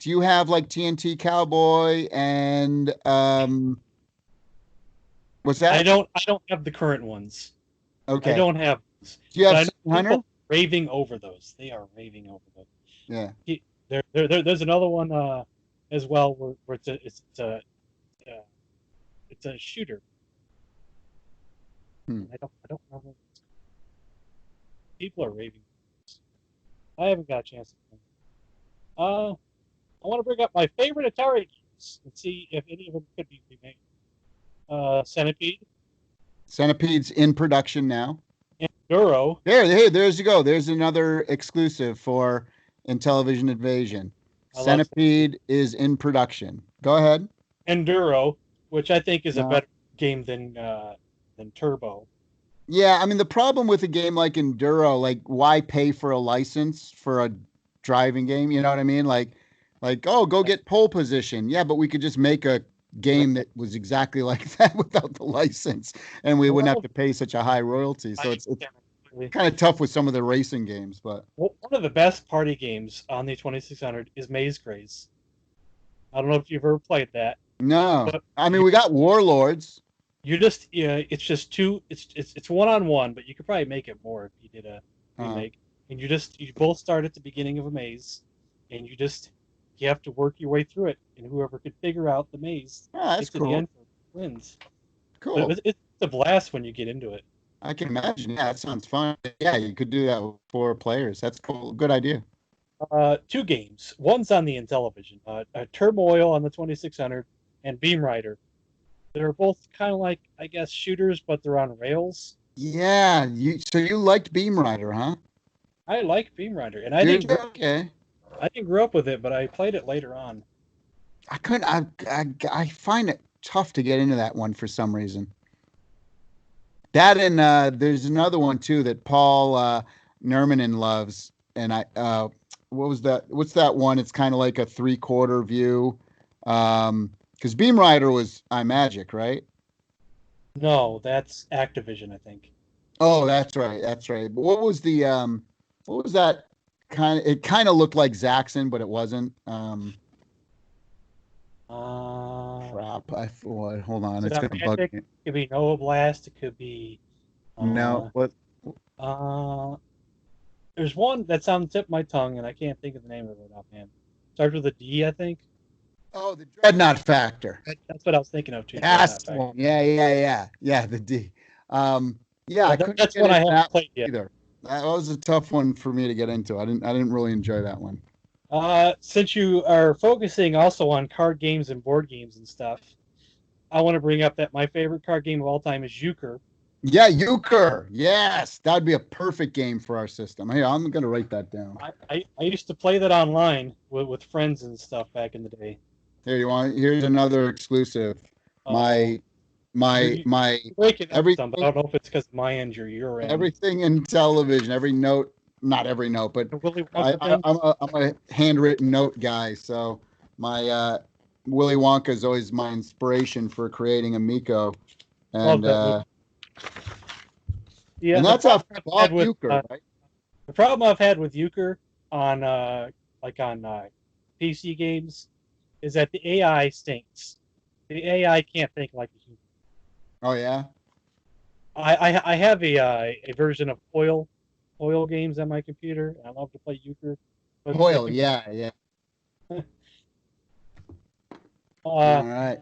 S1: you have like TNT Cowboy and what's that?
S2: I don't have the current ones. I
S1: Okay.
S2: don't have those,
S1: Do you
S2: but
S1: have
S2: I know
S1: City Hunter?
S2: people raving over those. They are raving over those.
S1: Yeah.
S2: There's another one as well where uh, it's a shooter.
S1: Hmm.
S2: I don't remember. People are raving. I haven't got a chance to play. I want to bring up my favorite Atari games and see if any of them could be remade. Centipede,
S1: Centipede's in production now.
S2: Enduro.
S1: There's you go. There's another exclusive for Intellivision Invasion.
S2: I love
S1: Centipede is in production. Go ahead.
S2: Enduro, which I think is a
S1: No.
S2: better game than Turbo.
S1: Yeah, I mean the problem with a game like Enduro, like why pay for a license for a driving game? You know what I mean? Like oh, go get pole position. Yeah, but we could just make a game that was exactly like that without the license, and we wouldn't have
S2: Well,
S1: to pay such a high royalty. So
S2: I
S1: it's kind of tough with some of the racing games, but
S2: One of the best party games on the 2600 is Maze Craze. I don't know if you've ever played that,
S1: no.
S2: but
S1: I mean, we got Warlords.
S2: you just yeah, it's just two. It's one on one, but you could probably make it more if you did a
S1: Uh,
S2: remake. And you both start at the beginning of a maze, and you have to work your way through it, and whoever could figure out the maze
S1: that's
S2: get to the
S1: cool.
S2: end wins. But
S1: Cool.
S2: it's a blast when you get into it.
S1: I can imagine. Yeah, that sounds fun. Yeah, you could do that with 4 players. That's cool. Good idea.
S2: Two games. One's on the Intellivision. Turmoil on the 2600 and Beam Rider. They're both kind of like, I guess, shooters, but they're on rails.
S1: Yeah, so you liked Beam Rider, huh?
S2: I like Beam Rider, and
S1: Okay.
S2: I didn't grow up with it, but I played it later on.
S1: I couldn't. I find it tough to get into that one for some reason. That and there's another one too that Paul Nermanen loves, and what was that? What's that one? It's kind of like a 3/4 view. Because Beam Rider was iMagic, right?
S2: No, that's Activision, I think.
S1: Oh, that's right. That's right. But what was that kind of? It kind of looked like Zaxxon, but it wasn't. Crap. Hold on.
S2: Is it
S1: It's gonna bug
S2: Magic?
S1: me.
S2: It could be Nova Blast. It could be.
S1: No.
S2: Uh,
S1: What?
S2: uh, there's one that's on the tip of my tongue, and I can't think of the name of it offhand. Starts with a D, I think.
S1: Oh, the Dreadnought Factor.
S2: That's what I was thinking of too.
S1: That's
S2: Dreadnought
S1: the
S2: Factory.
S1: one. Yeah. The D. Yeah,
S2: Yeah,
S1: I couldn't
S2: that's
S1: get
S2: one I
S1: into
S2: haven't
S1: that one
S2: played yet.
S1: either. That was a tough one for me to get into. I didn't really enjoy that one.
S2: Since you are focusing also on card games and board games and stuff, I want to bring up that my favorite card game of all time is Euchre.
S1: Yeah, Euchre. Yes, that'd be a perfect game for our system. Hey, I'm gonna write that down.
S2: I used to play that online with friends and stuff back in the day.
S1: Here, here's another exclusive.
S2: Oh,
S1: My my
S2: you're breaking up some, but I
S1: everything
S2: don't know if it's because my end or your end.
S1: everything in television, every note, not every note, but
S2: The Willy Wonka
S1: I'm a handwritten note guy. So my Willy Wonka is always my inspiration for creating Amico,
S2: love
S1: and
S2: that movie. Yeah,
S1: and
S2: the
S1: that's off
S2: problem I've had with
S1: Euchre, right?
S2: the problem I've had with Euchre on like on PC games is that the AI stinks. The AI can't think like a human.
S1: Oh yeah.
S2: I have a version of oil games on my computer, and I love to play Euchre. But
S1: Hoyle, yeah. All
S2: uh,
S1: right.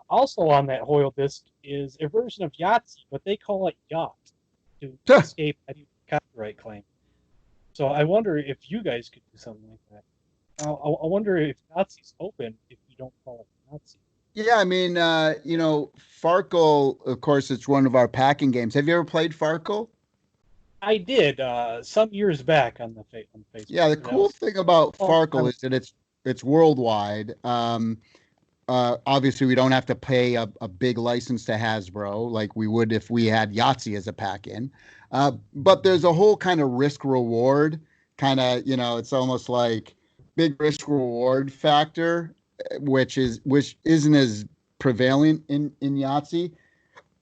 S2: also on that Hoyle disk is a version of Yahtzee, but they call it Yacht to
S1: Huh.
S2: escape any copyright claim. So I wonder if you guys could do something like that. I wonder if Yahtzee's open if you don't call it Yahtzee.
S1: Yeah, I mean, Farkle, of course, it's one of our packing games. Have you ever played Farkle?
S2: I did some years back on on Facebook.
S1: Yeah, the cool thing about
S2: Oh,
S1: Farkle is that it's worldwide. Obviously, we don't have to pay a big license to Hasbro like we would if we had Yahtzee as a pack-in. But there's a whole kind of risk reward kind of, it's almost like big risk reward factor, which isn't as prevalent in Yahtzee.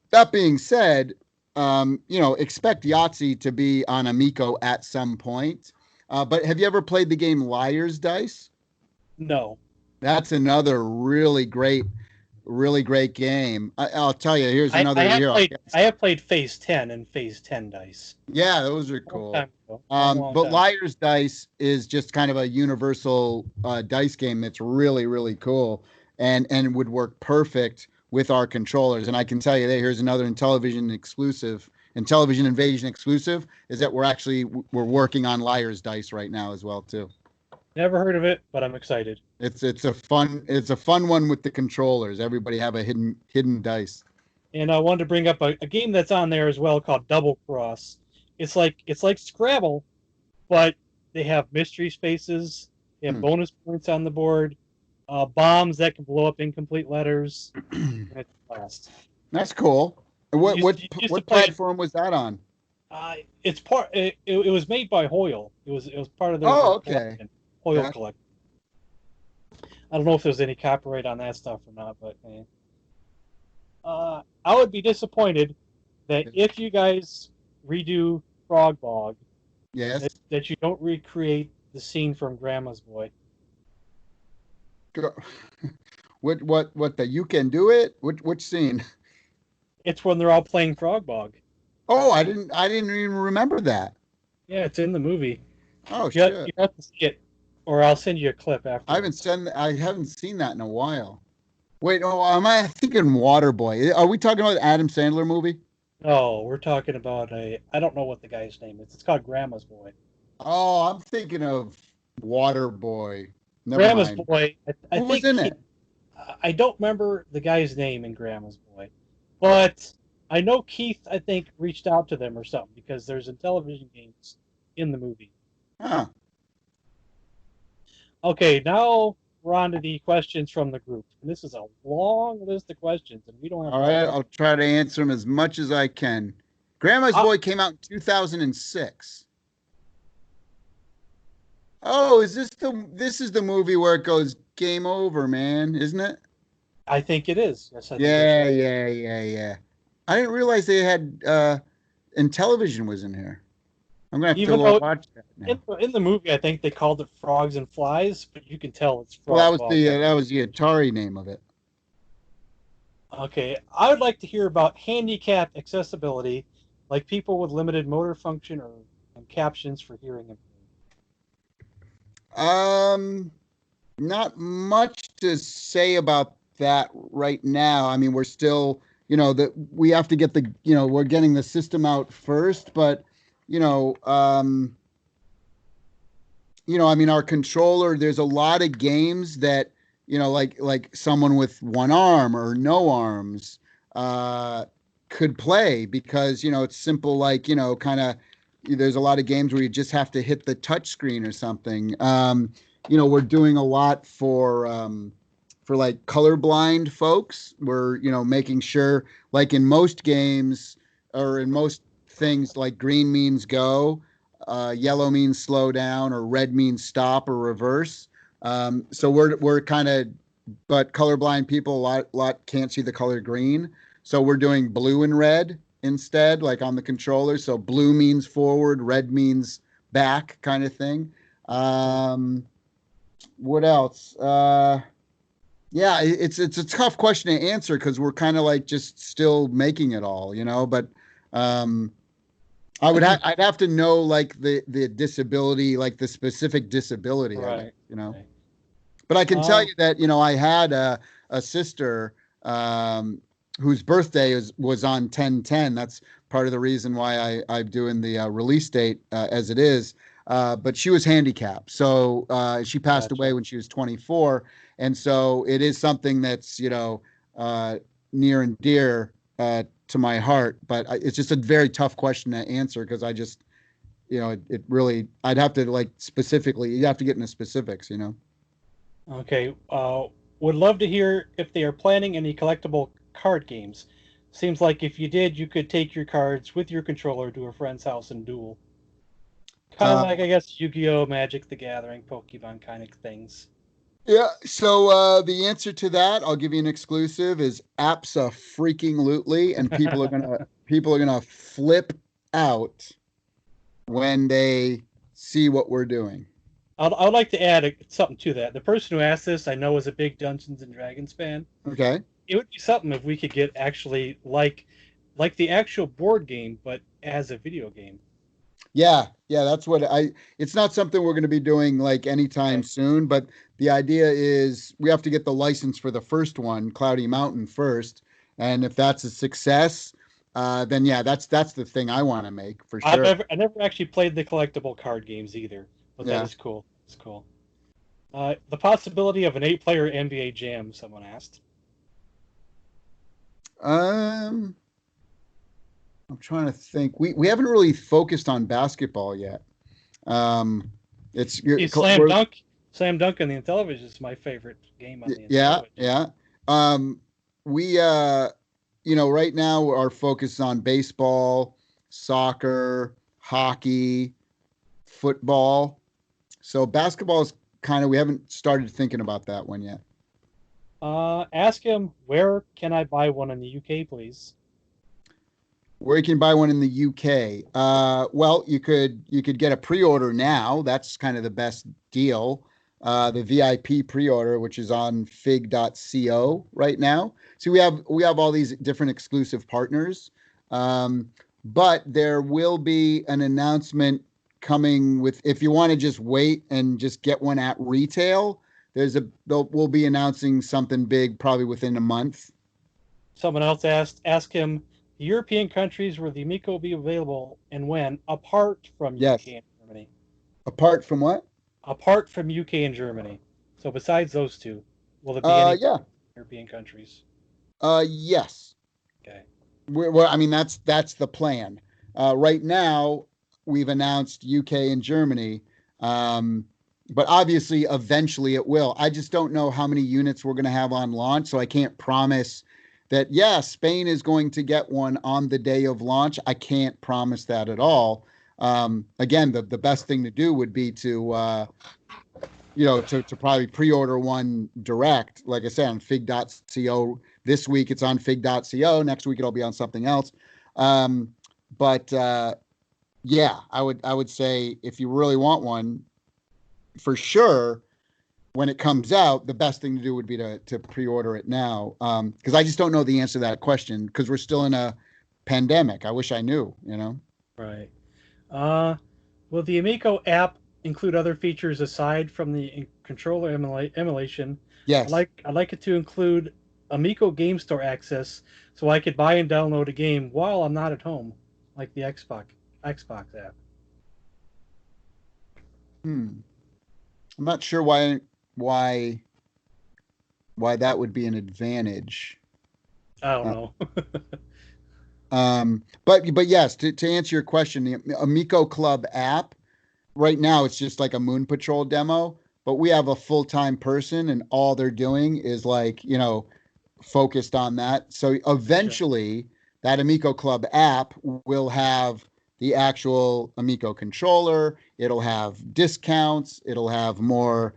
S1: That being said, expect Yahtzee to be on Amico at some point. But have you ever played the game Liar's Dice?
S2: No.
S1: That's another really great game. I'll tell you. Here's
S2: I
S1: another
S2: have
S1: here.
S2: played I have played Phase 10 and Phase 10 dice.
S1: Yeah, those are
S2: Long
S1: cool.
S2: time ago. Long
S1: But
S2: time.
S1: Liar's Dice is just kind of a universal dice game that's really cool and would work perfect with our controllers. And I can tell you that here's another Intellivision exclusive. Intellivision Invasion exclusive is that we're working on Liar's Dice right now as well too.
S2: Never heard of it, but I'm excited.
S1: It's a fun one with the controllers. Everybody have a hidden dice.
S2: And I wanted to bring up a game that's on there as well called Double Cross. It's like Scrabble, but they have mystery spaces, they have
S1: Hmm.
S2: bonus points on the board, bombs that can blow up incomplete letters, and it's a blast.
S1: That's cool. What what
S2: You used to
S1: what
S2: play it.
S1: platform was that on?
S2: It's part. It was made by Hoyle. It was part of their
S1: Oh, okay.
S2: collection. Hoyle
S1: Gotcha.
S2: collection. I don't know if there's any copyright on that stuff or not, but I would be disappointed that if you guys redo Frog Bog,
S1: Yes.
S2: that you don't recreate the scene from Grandma's Boy.
S1: Go- what the you can do it? Which scene?
S2: It's when they're all playing Frog Bog.
S1: Oh, I didn't even remember that.
S2: Yeah, it's in the movie.
S1: Oh
S2: You
S1: shit.
S2: have to see it, or I'll send you a clip afterwards.
S1: I haven't seen that in a while. Wait, oh, am I thinking Waterboy? Are we talking about Adam Sandler movie?
S2: No, we're talking about I don't know what the guy's name is. It's called Grandma's Boy.
S1: Oh, I'm thinking of Waterboy. Never
S2: Grandma's
S1: mind.
S2: Boy. I
S1: Who was
S2: think
S1: in it?
S2: I don't remember the guy's name in Grandma's Boy, but I know Keith. I think reached out to them or something because there's television games in the movie.
S1: Huh.
S2: Okay, now we're on to the questions from the group, and this is a long list of questions, and we don't have
S1: All right,
S2: time.
S1: I'll try to answer them as much as I can. Grandma's
S2: Uh,
S1: Boy came out in 2006. Oh, this is the movie where it goes game over, man, isn't it?
S2: I think it is. Yes, I think that's
S1: Yeah,
S2: right.
S1: yeah. I didn't realize they had and television was in here. I'm gonna have to
S2: Even though
S1: watch that now.
S2: in the movie, I think they called it Frogs and Flies, but you can tell it's
S1: Well,
S2: Frog Bog.
S1: that was the Atari name of it.
S2: Okay, I would like to hear about handicap accessibility, like people with limited motor function or and captions for hearing impaired.
S1: Um, Not much to say about that right now. I mean, we're still, that we have to get we're getting the system out first, but you know, um, I mean, our controller. There's a lot of games that like someone with one arm or no arms uh, could play because it's simple. Like kind of. There's a lot of games where you just have to hit the touch screen or something. We're doing a lot for like colorblind folks. We're making sure, like in most games or in most things, like green means go, yellow means slow down, or red means stop or reverse. So we're kind of, but colorblind people a lot can't see the color green. So we're doing blue and red instead, like on the controller. So blue means forward, red means back, kind of thing. What else? Yeah, it's a tough question to answer because we're kind of like just still making it all, But um, I'd have to know like the disability, like the specific disability of
S2: Right.
S1: it.
S2: Right.
S1: But I can tell
S2: Um,
S1: you that I had a sister whose birthday was on 10/10. That's part of the reason why I'm doing the release date as it is. But she was handicapped, so she passed
S2: gotcha.
S1: away when she was 24, and so it is something that's uh, near and dear to my heart. But it's just a very tough question to answer because I just it really I'd have to like specifically you have to get into specifics.
S2: Okay. Would love to hear if they are planning any collectible card games. Seems like if you did, you could take your cards with your controller to a friend's house and duel. Kind of
S1: Uh,
S2: like, I guess, Yu-Gi-Oh, Magic the Gathering, Pokemon kind of things.
S1: Yeah. So the answer to that, I'll give you an exclusive, is abso-freaking-lutely, and people are gonna flip out when they see what we're doing.
S2: I'd like to add something to that. The person who asked this, I know, is a big Dungeons and Dragons fan.
S1: Okay.
S2: It would be something if we could get actually like the actual board game, but as a video game.
S1: Yeah, yeah, that's what I it's not something we're going to be doing like anytime
S2: Okay.
S1: soon, but the idea is we have to get the license for the first one, Cloudy Mountain first, and if that's a success, then yeah, that's the thing I want to make for sure.
S2: I never actually played the collectible card games either, but that
S1: Yeah.
S2: is cool. It's cool. The possibility of an 8-player NBA Jam, someone asked.
S1: Um, I'm trying to think. We haven't really focused on basketball yet. Um, it's
S2: See,
S1: we're
S2: Slam Dunk on the Intellivision is my favorite game on the
S1: yeah,
S2: Intellivision.
S1: yeah. We right now our focus is on baseball, soccer, hockey, football. So basketball is kind of we haven't started thinking about that one yet.
S2: Ask him, where can I buy one in the UK, please?
S1: Where you can buy one in the UK. Well, you could get a pre-order now. That's kind of the best deal. The VIP pre-order, which is on fig.co right now. So we have all these different exclusive partners. Um, but there will be an announcement coming with if you want to just wait and just get one at retail, we'll be announcing something big probably within a month.
S2: Someone else asked, ask him the European countries where the Amico will be available and when, apart from UK
S1: Yes.
S2: and Germany.
S1: Apart from what?
S2: Apart from UK and Germany. So besides those two, will there be any
S1: Yeah.
S2: European countries?
S1: Yes.
S2: Okay.
S1: I mean, that's the plan. Right now, we've announced UK and Germany, um, but obviously, eventually it will. I just don't know how many units we're going to have on launch, so I can't promise that. Yeah, Spain is going to get one on the day of launch. I can't promise that at all. Again, the best thing to do would be to probably pre-order one direct, like I said, on fig.co. This week it's on fig.co. Next week it'll be on something else. But yeah, I would say if you really want one, for sure, when it comes out, the best thing to do would be to pre-order it now. Because I just don't know the answer to that question because we're still in a pandemic. I wish I knew.
S2: Right. Uh, will the Amico app include other features aside from the controller emulation?
S1: Yes.
S2: I'd like it to include Amico Game Store access, so I could buy and download a game while I'm not at home, like the Xbox app.
S1: I'm not sure why why that would be an advantage.
S2: I don't
S1: Uh,
S2: know.
S1: but yes, to answer your question, the Amico Club app right now it's just like a Moon Patrol demo, but we have a full time person and all they're doing is like focused on that. So
S2: Gotcha.
S1: eventually, that Amico Club app will have the actual Amico controller. It'll have discounts. It'll have more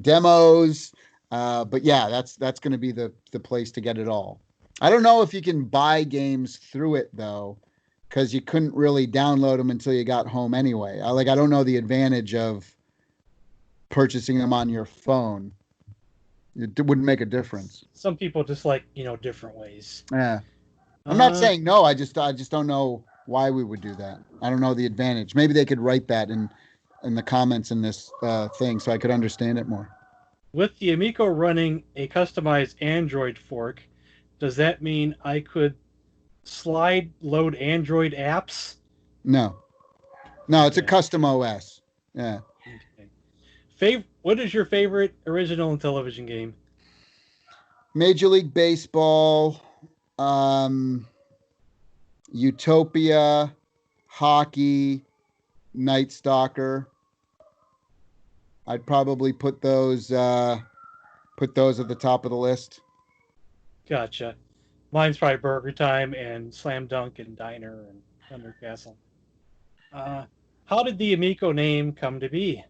S1: demos. But yeah, that's going to be the place to get it all. I don't know if you can buy games through it though, because you couldn't really download them until you got home anyway. I don't know the advantage of purchasing them on your phone. It wouldn't make a difference.
S2: Some people just like different ways.
S1: Yeah, I'm not
S2: Uh,
S1: saying no. I just don't know why we would do that. I don't know the advantage. Maybe they could write that in the comments in this thing so I could understand it more.
S2: with the Amico running a customized Android fork, does that mean I could slide load Android apps?
S1: No, no, it's a
S2: Okay.
S1: custom OS. Yeah,
S2: Okay. What is your favorite original television game?
S1: Major League Baseball, um, Utopia, hockey, Night Stalker. I'd probably put those at the top of the list.
S2: Gotcha. Mine's probably Burger Time and Slam Dunk and Diner and Thunder Castle. Uh, how did the Amico name come to be?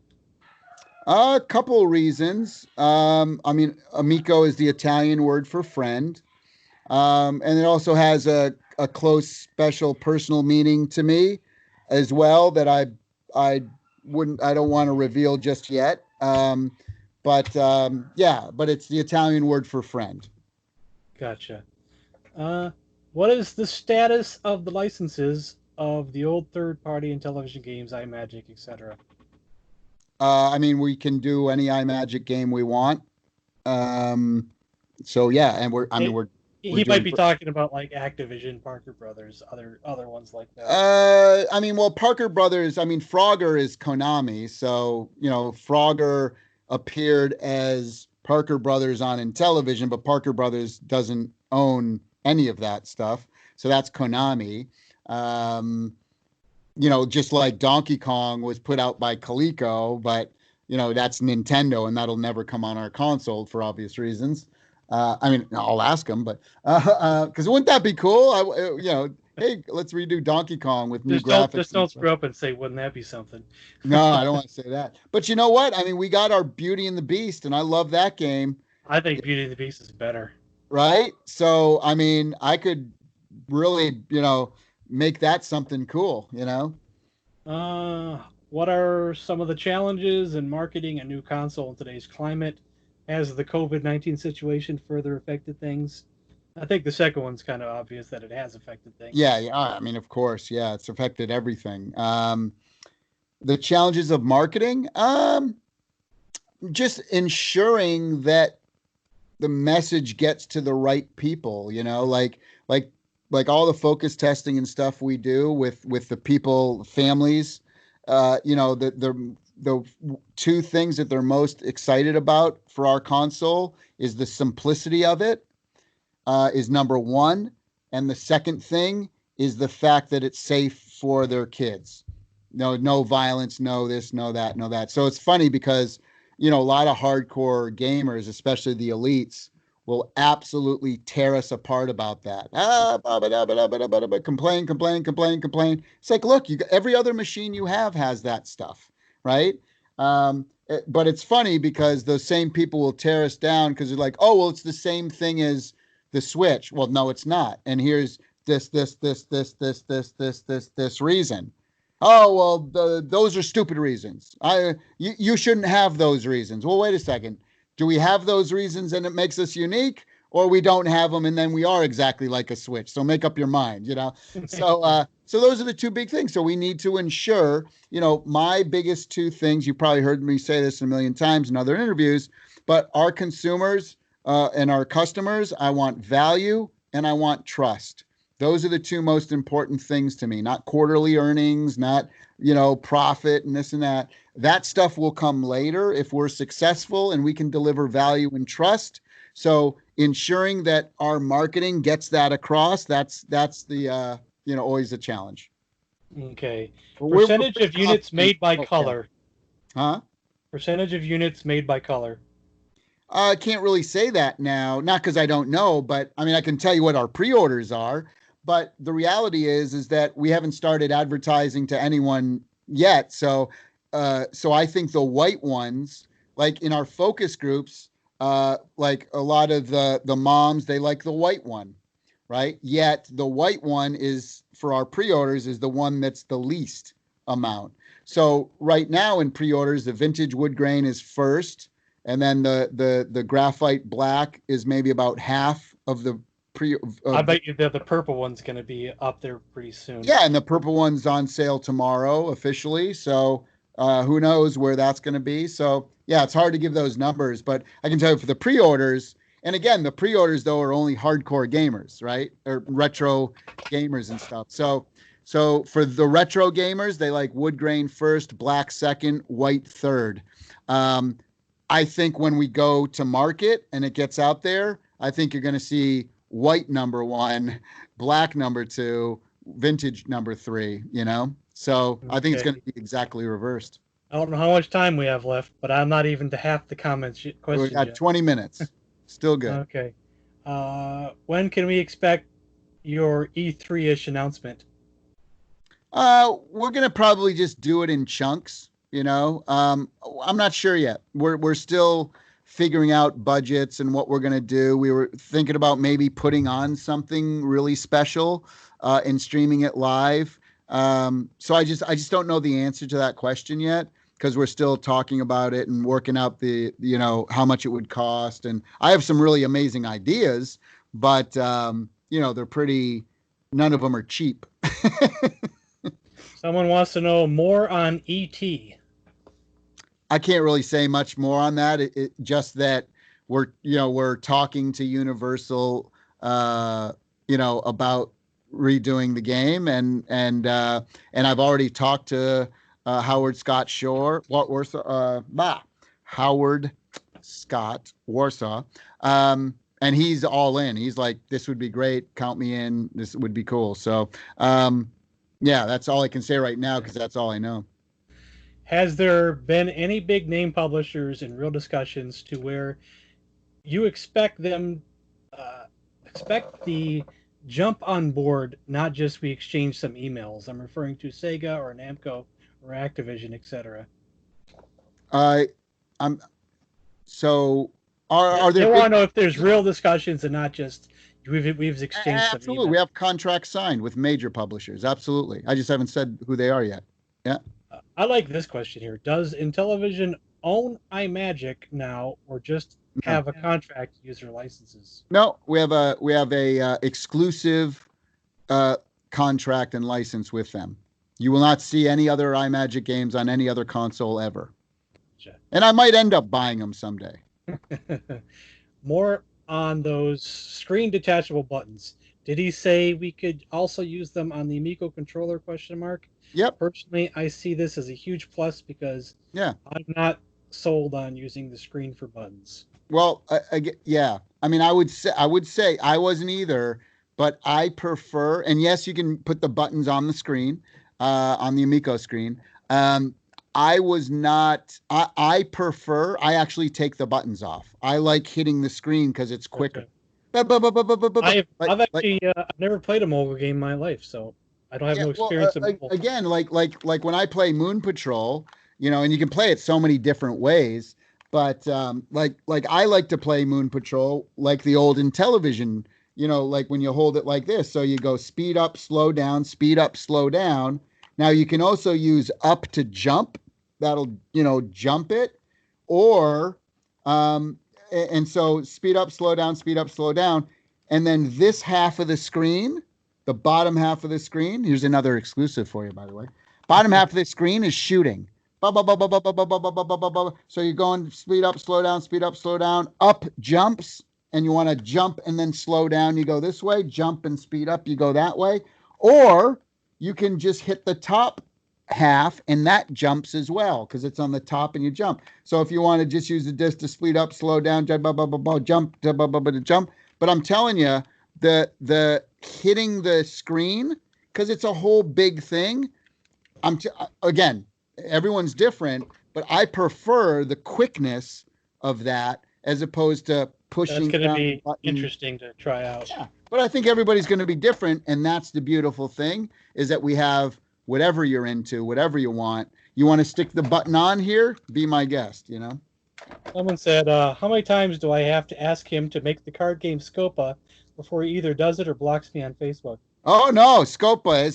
S1: A couple reasons. I mean, amico is the Italian word for friend. And it also has a close, special, personal meaning to me as well that I I don't want to reveal just yet. Yeah, but it's the Italian word for friend.
S2: Gotcha. Uh, what is the status of the licenses of the old third-party and television games, iMagic, etc.?
S1: I mean, we can do any iMagic game we want. Um, so yeah, and I mean,
S2: It,
S1: we're
S2: he might
S1: doing.
S2: be talking about like Activision, Parker Brothers, other ones like that.
S1: I mean, well, Parker Brothers. I mean, Frogger is Konami, so Frogger appeared as Parker Brothers on Intellivision, but Parker Brothers doesn't own any of that stuff, so that's Konami. Um, just like Donkey Kong was put out by Coleco, but that's Nintendo, and that'll never come on our console for obvious reasons. I mean, I'll ask them, but because wouldn't that be cool? Hey, let's redo Donkey Kong with new
S2: Just
S1: graphics and
S2: don't
S1: stuff.
S2: screw up and say, wouldn't that be something?
S1: No, I don't want to say that. But you know what? I mean, we got our Beauty and the Beast, and I love that game,
S2: I think Beauty and the Beast is better.
S1: right? So, I mean, I could really, make that something cool.
S2: What are some of the challenges in marketing a new console in today's climate? Has the COVID-19 situation further affected things? I think the second one's kind of obvious that it has affected things.
S1: Yeah, yeah. I mean, of course, yeah, it's affected everything. The challenges of marketing, just ensuring that the message gets to the right people. Like all the focus testing and stuff we do with the people, families. The two things that they're most excited about for our console is the simplicity of it, is number one. And the second thing is the fact that it's safe for their kids. No violence, no this, no that, no that. So it's funny because, a lot of hardcore gamers, especially the elites, will absolutely tear us apart about that. Complain, complain, complain, complain. It's like, look, every other machine you have has that stuff, right? But it's funny because those same people will tear us down because they're like, oh, well, it's the same thing as the Switch. Well, no, it's not. And here's this reason. Oh, well, those are stupid reasons. You shouldn't have those reasons. Well, wait a second. Do we have those reasons and it makes us unique, or we don't have them and then we are exactly like a Switch? So make up your mind. So those are the two big things. So we need to ensure, my biggest two things. You probably heard me say this a million times in other interviews, but our consumers and our customers, I want value and I want trust. Those are the two most important things to me, not quarterly earnings, not, profit and this and that. That stuff will come later if we're successful and we can deliver value and trust. So ensuring that our marketing gets that across, that's the, always a challenge.
S2: Okay.
S1: We're
S2: Percentage
S1: pretty
S2: of units
S1: confident.
S2: made by
S1: Oh, yeah.
S2: color.
S1: Huh?
S2: Percentage of units made by color.
S1: I can't really say that now, not because I don't know, but I mean, I can tell you what our pre-orders are. But the reality is that we haven't started advertising to anyone yet. So I think the white ones, like in our focus groups, like a lot of the moms, they like the white one, right? Yet the white one is for our pre-orders is the one that's the least amount. So right now in pre-orders, the vintage wood grain is first, and then the graphite black is maybe about half of the pre
S2: I
S1: of the
S2: bet you the purple one's going to be up there pretty soon.
S1: yeah, and the purple one's on sale tomorrow officially. So who knows where that's going to be? So yeah, it's hard to give those numbers, but I can tell you for the pre-orders. And again, the pre-orders though are only hardcore gamers, right? Or retro gamers and stuff. So for the retro gamers, they like wood grain first, black second, white third. Um, I think when we go to market and it gets out there, I think you're going to see white number one, black number two, vintage number three. So I think it's going
S2: Okay.
S1: to be exactly reversed.
S2: I don't know how much time we have left, but I'm not even to half the
S1: We
S2: questions
S1: got
S2: yet.
S1: 20 minutes. Still good.
S2: Okay. When can we expect your E3-ish announcement?
S1: We're going to probably just do it in chunks. You know, I'm not sure yet. We're still figuring out budgets and what we're going to do. We were thinking about maybe putting on something really special and streaming it live. So I just don't know the answer to that question yet because we're still talking about it and working out the how much it would cost. And I have some really amazing ideas, but they're pretty. None of them are cheap.
S2: Someone wants to know more on ET.
S1: I can't really say much more on that. It just that we're talking to Universal, about redoing the game, and I've already talked to Howard Scott Shore, Howard Scott Warsaw, and he's all in. He's like, this would be great. Count me in. This would be cool. So, yeah, that's all I can say right now because that's all I know.
S2: Has there been any big name publishers in real discussions to where you expect them, expect the jump on board, not just we exchange some emails? I'm referring to Sega or Namco or Activision, etc.
S1: I'm so are
S2: They
S1: there
S2: want
S1: big?
S2: to know if there's real discussions and not just we've exchanged some
S1: Absolutely,
S2: emails.
S1: we have contracts signed with major publishers. Absolutely, I just haven't said who they are yet. Yeah.
S2: I like this question here. Does Intellivision own iMagic now, or just
S1: No.
S2: have a contract to use their licenses?
S1: No, we have a exclusive contract and license with them. You will not see any other iMagic games on any other console ever. And I might end up buying them someday.
S2: More on those screen detachable buttons. Did he say we could also use them on the Amico controller? Question mark.
S1: Yep.
S2: Personally, I see this as a huge plus because
S1: Yeah.
S2: I'm not sold on using the screen for buttons.
S1: Well, yeah. I mean, I would say I wasn't either, but I prefer. And yes, you can put the buttons on the screen, on the Amico screen. I was not. I prefer. I actually take the buttons off. I like hitting the screen because it's quicker.
S2: I've actually I've never played a mobile game in my life, so I don't have no experience in mobile.
S1: Again, like when I play Moon Patrol, and you can play it so many different ways. But like I like to play Moon Patrol like the old Intellivision, like when you hold it like this. So you go speed up, slow down, speed up, slow down. Now you can also use up to jump. That'll, jump it. Or, and so speed up, slow down, speed up, slow down. And then this half of the screen, the bottom half of the screen, here's another exclusive for you, by the way. Bottom half of the screen is shooting. So you're going speed up, slow down, speed up, slow down. Up jumps, and you want to jump and then slow down. You go this way, jump and speed up. You go that way. Or you can just hit the top half, and that jumps as well because it's on the top and you jump. So if you want to just use the disc to speed up, slow down, jump. But I'm telling you, the hitting the screen, because it's a whole big thing. Again, everyone's different, but I prefer the quickness of that as opposed to pushing.
S2: That's going to be interesting to try out.
S1: Yeah, but I think everybody's going to be different, and that's the beautiful thing is that we have whatever you're into, whatever you want. You want to stick the button on here? Be my guest.
S2: Someone said, "How many times do I have to ask him to make the card game Scopa before he either does it or blocks me on Facebook?"
S1: Oh no, Scopa.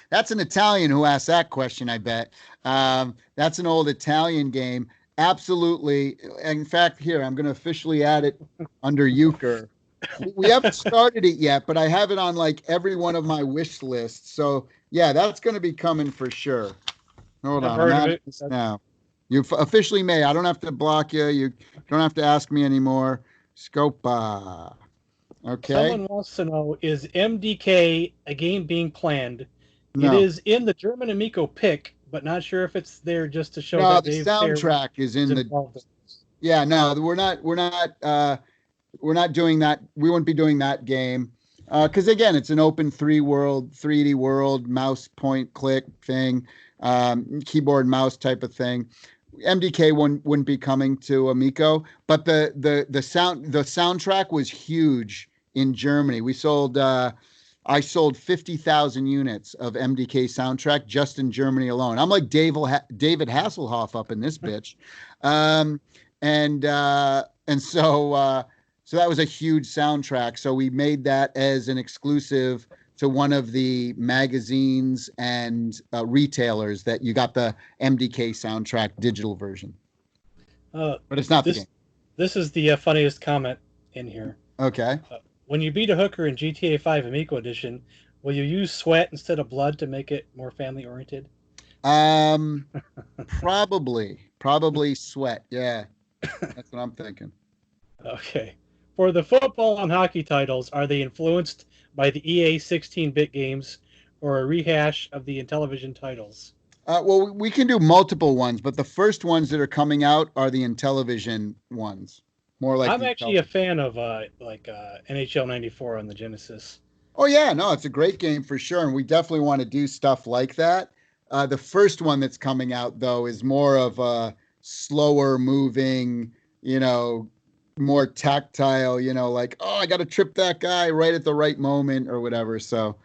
S1: That's an Italian who asked that question. I bet that's an old Italian game. Absolutely. In fact, here I'm going to officially add it under Euchre. We haven't started it yet, but I have it on like every one of my wish lists. So yeah, that's going to be coming for sure. Hold on, I'm adding this now. You officially may. I don't have to block you. You don't have to ask me anymore. Scopa. Okay.
S2: Someone wants to know, is MDK a game being planned?
S1: No.
S2: It is in the German Amico pick, but not sure if it's there just to show that
S1: the soundtrack is in the. Yeah, no, we're not doing that. We won't be doing that game because again, it's an open 3D world, mouse point click thing, keyboard mouse type of thing. MDK wouldn't be coming to Amico, but the soundtrack was huge in Germany. We sold I sold 50,000 units of MDK soundtrack just in Germany alone. I'm like David Hasselhoff up in this bitch. Um, and so that was a huge soundtrack. So we made that as an exclusive to one of the magazines and retailers that you got the MDK soundtrack digital version. But it's not the game.
S2: This is the funniest comment in here.
S1: Okay.
S2: When you beat a hooker in GTA 5 Amico Edition, will you use sweat instead of blood to make it more family oriented?
S1: Probably sweat. Yeah, that's what I'm thinking.
S2: Okay. For the football and hockey titles, are they influenced by the EA 16-bit games or a rehash of the Intellivision titles?
S1: Well, we can do multiple ones, but the first ones that are coming out are the Intellivision ones. More like
S2: I'm actually a fan of NHL 94 on the Genesis.
S1: Oh yeah, no, it's a great game for sure, and we definitely want to do stuff like that. The first one that's coming out though is more of a slower moving, more tactile, like, oh, I got to trip that guy right at the right moment or whatever. So,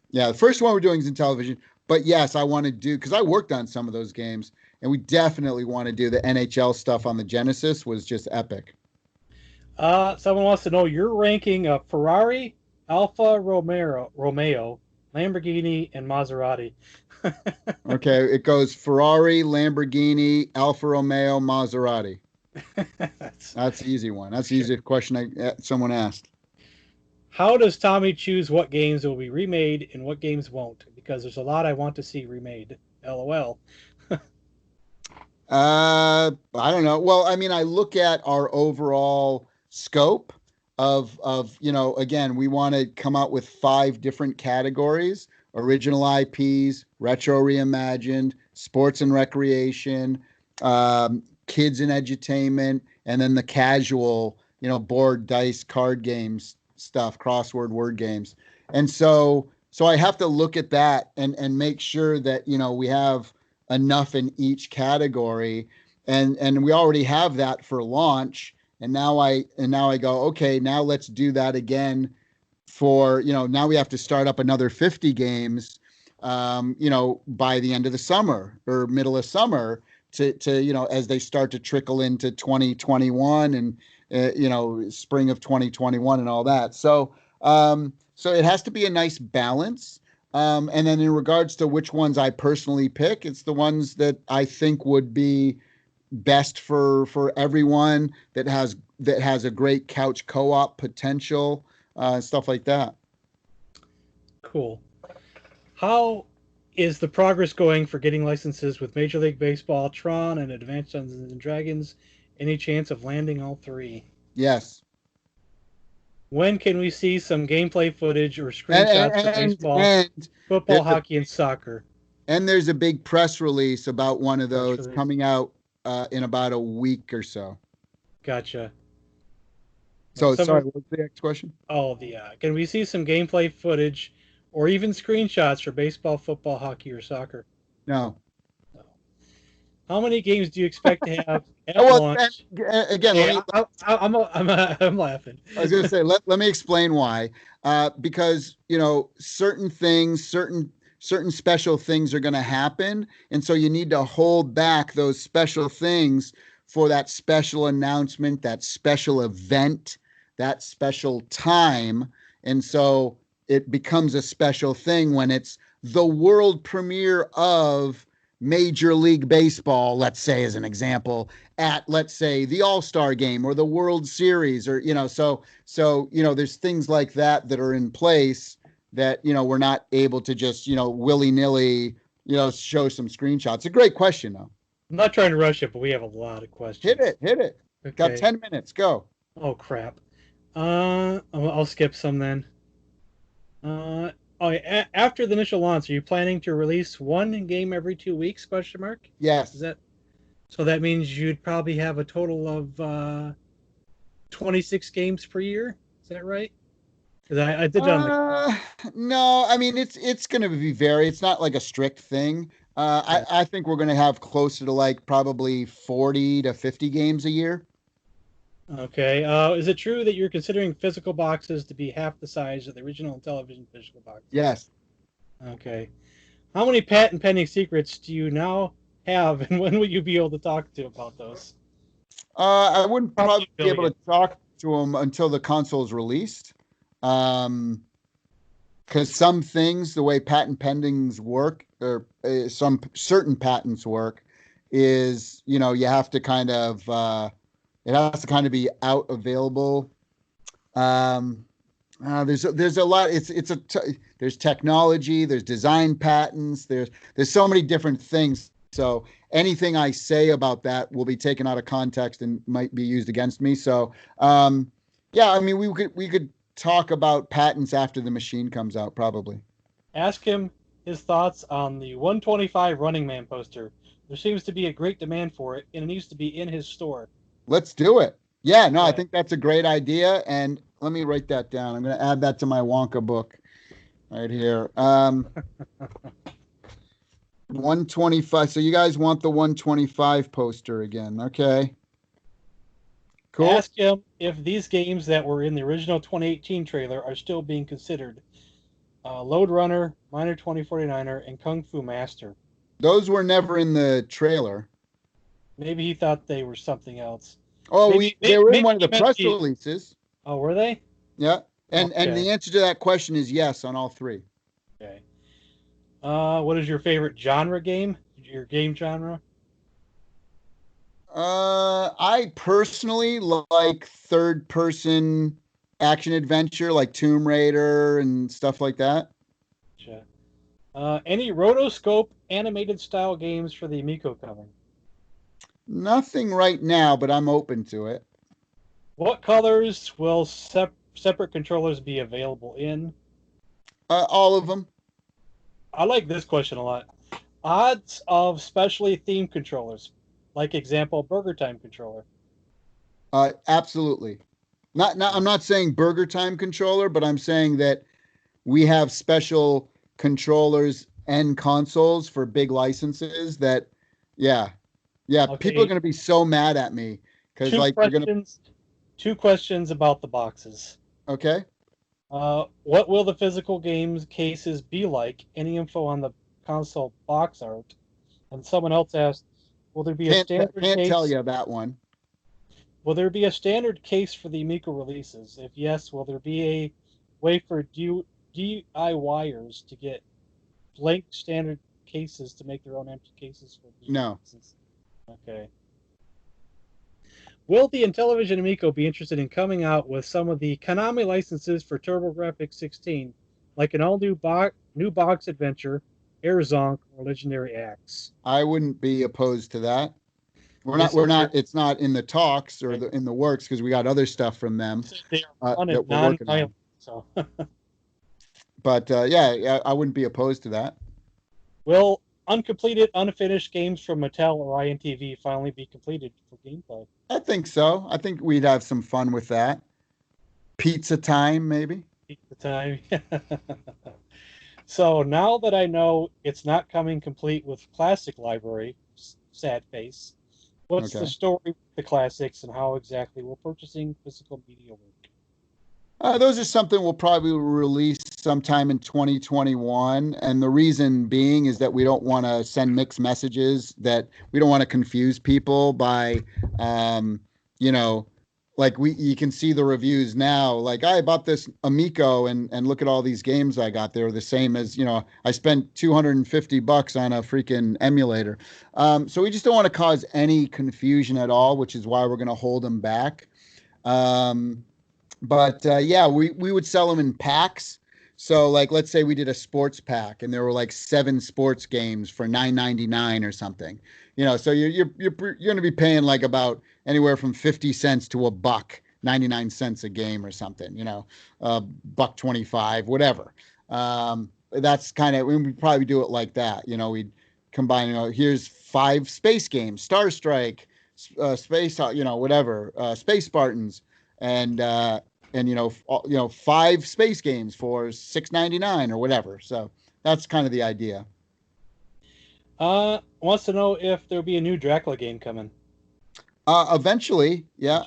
S1: yeah, the first one we're doing is Intellivision. But yes, I want to do, because I worked on some of those games, and we definitely want to do the NHL stuff on the Genesis. Was just epic.
S2: Someone wants to know your ranking of Ferrari, Alfa Romeo, Lamborghini, and Maserati.
S1: Okay, it goes Ferrari, Lamborghini, Alfa Romeo, Maserati. That's the easy one. That's the easiest question someone asked.
S2: How does Tommy choose what games will be remade and what games won't? Because there's a lot I want to see remade. LOL.
S1: I don't know. Well, I mean, I look at our overall scope of again, we want to come out with 5 different categories: original IPs, retro reimagined, sports and recreation, kids and edutainment, and then the casual, board, dice, card games stuff, crossword, word games. And so I have to look at that and make sure that, we have enough in each category. And we already have that for launch. And now I go, okay, now let's do that again for, now we have to start up another 50 games, by the end of the summer or middle of summer to as they start to trickle into 2021 and, spring of 2021 and all that. So it has to be a nice balance. And then in regards to which ones I personally pick, it's the ones that I think would be best for everyone, that has a great couch co-op potential, stuff like that.
S2: Cool. How is the progress going for getting licenses with Major League Baseball, Tron, and Advanced Dungeons and Dragons? Any chance of landing all 3?
S1: Yes.
S2: When can we see some gameplay footage or screenshots of baseball, football, hockey, and soccer?
S1: And there's a big press release about one of those coming out in about a week or so.
S2: Gotcha.
S1: So, sorry, what's the next question?
S2: Oh, can we see some gameplay footage or even screenshots for baseball, football, hockey, or soccer?
S1: No.
S2: How many games do you expect to have at launch?
S1: Again,
S2: I'm laughing.
S1: I was going to say, let me explain why. Because, certain things, certain special things are going to happen. And so you need to hold back those special things for that special announcement, that special event, that special time. And so it becomes a special thing when it's the world premiere of Major League Baseball, let's say, as an example, at, let's say, the All-Star game or the World Series, or, so there's things like that are in place that, we're not able to just, willy-nilly, show some screenshots. It's a great question, though.
S2: I'm not trying to rush it, but we have a lot of questions.
S1: Hit it. Okay. Got 10 minutes. Go.
S2: Oh, crap. I'll skip some then. After the initial launch, are you planning to release one game every 2 weeks? ?
S1: Yes.
S2: So that means you'd probably have a total of 26 games per year. Is that right? I did
S1: no, I mean it's going to be vary. It's not like a strict thing. I think we're going to have closer to like probably 40 to 50 games a year.
S2: Okay. Is it true that you're considering physical boxes to be half the size of the original television physical boxes?
S1: Yes.
S2: Okay. How many patent pending secrets do you now have, and when will you be able to talk to about those?
S1: I wouldn't
S2: Probably
S1: probably
S2: a
S1: be able
S2: billion.
S1: to talk to them until the console is released. Um, because some things, the way patent pendings work, or some certain patents work, is you have to kind of it has to kind of be out available. Um, there's a lot. There's technology, there's design patents, there's so many different things. So anything I say about that will be taken out of context and might be used against me. So yeah, I mean we could talk about patents after the machine comes out, probably.
S2: Ask him his thoughts on the 125 Running Man poster. There seems to be a great demand for it, and it needs to be in his store.
S1: Let's do it. Yeah, no, I
S2: Okay.
S1: think that's a great idea. And let me write that down. I'm going to add that to my Wonka book right here. 125. So you guys want the 125 poster again? Okay, cool.
S2: Ask him if these games that were in the original 2018 trailer are still being considered. Load Runner, Miner 2049er, and Kung Fu Master.
S1: Those were never in the trailer.
S2: Maybe he thought they were something else.
S1: Oh,
S2: Maybe
S1: they
S2: maybe,
S1: were in
S2: maybe
S1: one of
S2: he
S1: the
S2: meant
S1: press
S2: the.
S1: releases.
S2: Oh, were they?
S1: Yeah, and
S2: Okay.
S1: the answer to that question is yes on all three.
S2: Okay. What is your favorite genre game? Your game genre?
S1: I personally like third person action adventure like Tomb Raider and stuff like that.
S2: Gotcha. Any rotoscope animated style games for the Amico coming?
S1: Nothing right now, but I'm open to it.
S2: What colors will separate controllers be available in?
S1: All of them.
S2: I like this question a lot. Odds of specially themed controllers, like example Burger Time controller.
S1: Absolutely. Not. I'm not saying Burger Time controller, but I'm saying that we have special controllers and consoles for big licenses. That, yeah, yeah. People are
S2: Okay,
S1: going to be so mad at me because
S2: two
S1: like they're going to.
S2: questions. Two questions about the boxes.
S1: Okay.
S2: What will the physical games cases be like? Any info on the console box art? And someone else asked, will there be a standard
S1: Can't tell
S2: case?
S1: you that one.
S2: Will there be a standard case for the Amico releases? If yes, will there be a way for DIYers to get blank standard cases to make their own empty cases for the
S1: No.
S2: releases? Okay. Will the Intellivision Amico be interested in coming out with some of the Konami licenses for TurboGrafx 16, like an new box adventure, Air Zonk, or Legendary Axe?
S1: I wouldn't be opposed to that.
S2: They
S1: We're
S2: said
S1: not, it's not in the talks or
S2: they
S1: in the works because we got other stuff from them
S2: said they are fun and
S1: that we're working
S2: non-violent.
S1: on.
S2: So,
S1: But yeah, I wouldn't be opposed to that.
S2: will uncompleted, unfinished games from Mattel or INTV finally be completed for gameplay?
S1: I think so. I think we'd have some fun with that. Pizza time, maybe.
S2: Take the time. So now that I know it's not coming complete with classic library, sad face, what's the
S1: Okay.
S2: story with the classics and how exactly will purchasing physical media work?
S1: Those are something we'll probably release sometime in 2021. And the reason being is that we don't want to send mixed messages, that we don't want to confuse people by, um, you know, like you can see the reviews now, like I bought this Amico and look at all these games I got. They're the same as, I spent $250 on a freaking emulator. So we just don't want to cause any confusion at all, which is why we're going to hold them back. Um, but yeah, we would sell them in packs. So like, let's say we did a sports pack, and there were like 7 sports games for 9.99 or something. So you're going to be paying like about anywhere from 50 cents to a buck, 99 cents a game or something. Buck 25, whatever. That's kind of, we'd probably do it like that. We'd combine. Here's 5 space games: Star Strike, Space, whatever, Space Spartans, and and 5 space games for 6.99 or whatever. So that's kind of the idea.
S2: Wants to know if there'll be a new Dracula game coming.
S1: Eventually, yeah,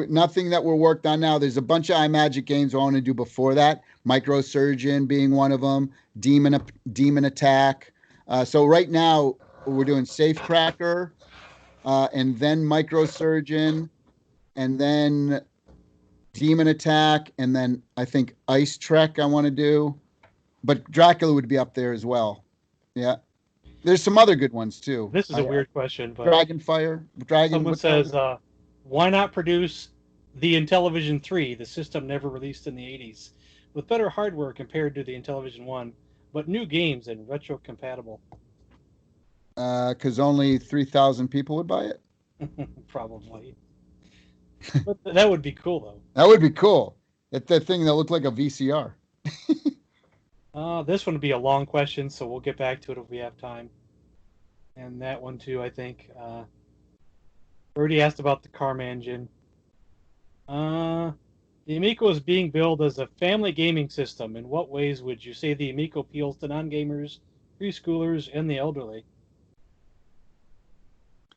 S1: nothing that we're worked on now. There's a bunch of iMagic games I want to do before that. Microsurgeon being one of them. Demon Attack. So right now we're doing Safecracker, and then Microsurgeon, and then Demon Attack, and then I think Ice Trek I want to do. But Dracula would be up there as well. Yeah. There's some other good ones too.
S2: This is a weird question, but
S1: Someone
S2: says, why not produce the Intellivision 3, the system never released in the 80s, with better hardware compared to the Intellivision 1, but new games and retro compatible?
S1: Because only 3,000 people would buy it?
S2: Probably. But that would be cool, though.
S1: That would be cool. It's that thing that looked like a VCR.
S2: This one would be a long question, so we'll get back to it if we have time. And that one, too, I think. Already asked about the Karma engine. The Amico is being billed as a family gaming system. In what ways would you say the Amico appeals to non-gamers, preschoolers, and the elderly?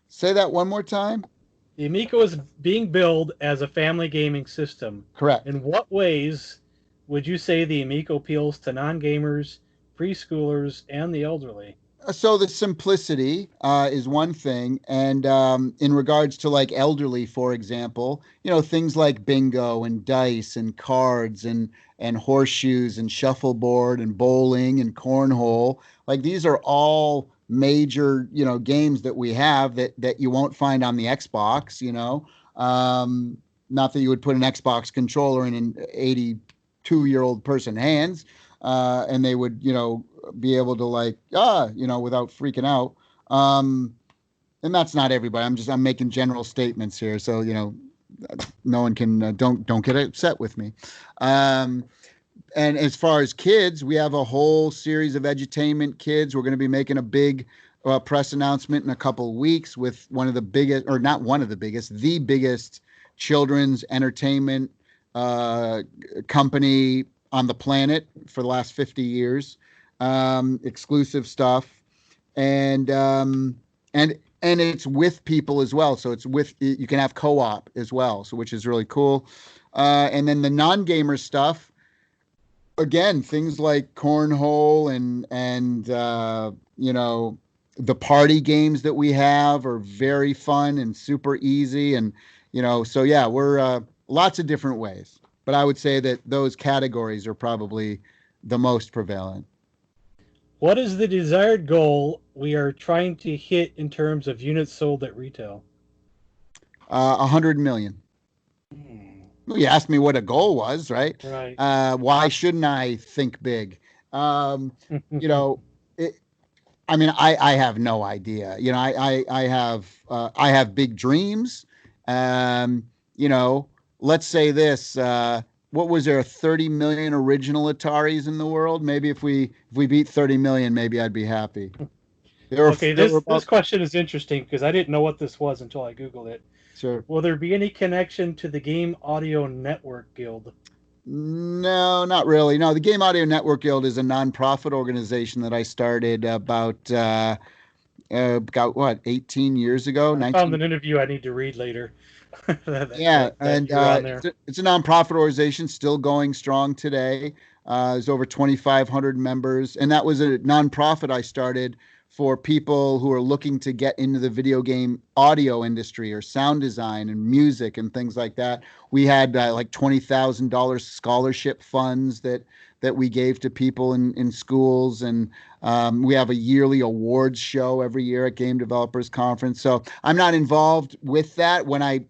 S1: Say that one more time.
S2: The Amico is being billed as a family gaming system.
S1: Correct.
S2: In what ways would you say the Amico appeals to non-gamers, preschoolers, and the elderly?
S1: So the simplicity is one thing, and in regards to like elderly, for example, things like bingo and dice and cards and horseshoes and shuffleboard and bowling and cornhole, like these are all major games that we have that you won't find on the Xbox. Not that you would put an Xbox controller in an 82-year-old person's hands, and they would be able to without freaking out. And that's not everybody. I'm making general statements here, so no one can don't get upset with me. And as far as kids, we have a whole series of edutainment kids. We're going to be making a big press announcement in a couple of weeks with one of the biggest, or not one of the biggest, the biggest children's entertainment company on the planet for the last 50 years. Exclusive stuff, and it's with people as well. So you can have co-op as well, so which is really cool. And then the non-gamer stuff, again, things like cornhole and the party games that we have are very fun and super easy, and so yeah, we're lots of different ways. But I would say that those categories are probably the most prevalent.
S2: What is the desired goal we are trying to hit in terms of units sold at retail?
S1: 100 million. You asked me what a goal was, right?
S2: Right.
S1: Why shouldn't I think big? I have no idea. I have big dreams. Let's say this. What was there, 30 million original Ataris in the world? Maybe if we beat 30 million, maybe I'd be happy.
S2: This question is interesting because I didn't know what this was until I Googled it.
S1: Sure.
S2: Will there be any connection to the Game Audio Network Guild?
S1: No, not really. No, the Game Audio Network Guild is a nonprofit organization that I started about 18 years ago.
S2: I found an interview I need to read later.
S1: It's a nonprofit organization still going strong today. There's over 2,500 members, and that was a nonprofit I started for people who are looking to get into the video game audio industry or sound design and music and things like that. We had like $20,000 scholarship funds that we gave to people in schools, and we have a yearly awards show every year at Game Developers Conference. So I'm not involved with that. When I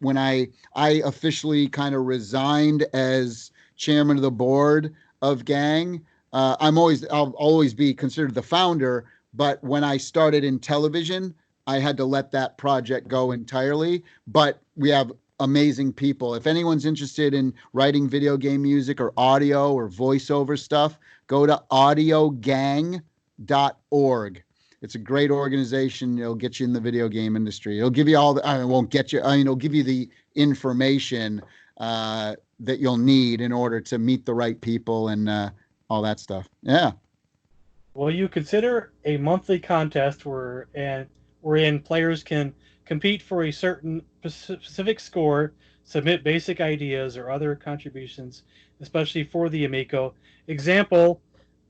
S1: officially kind of resigned as chairman of the board of Gang, I'll always be considered the founder. But when I started in television, I had to let that project go entirely. But we have amazing people. If anyone's interested in writing video game music or audio or voiceover stuff, go to audiogang.org. It's a great organization. It'll get you in the video game industry. It'll give you it won't get you, it'll give you the information that you'll need in order to meet the right people and all that stuff. Yeah.
S2: Will you consider a monthly contest wherein players can compete for a certain specific score, submit basic ideas or other contributions, especially for the Amico. Example,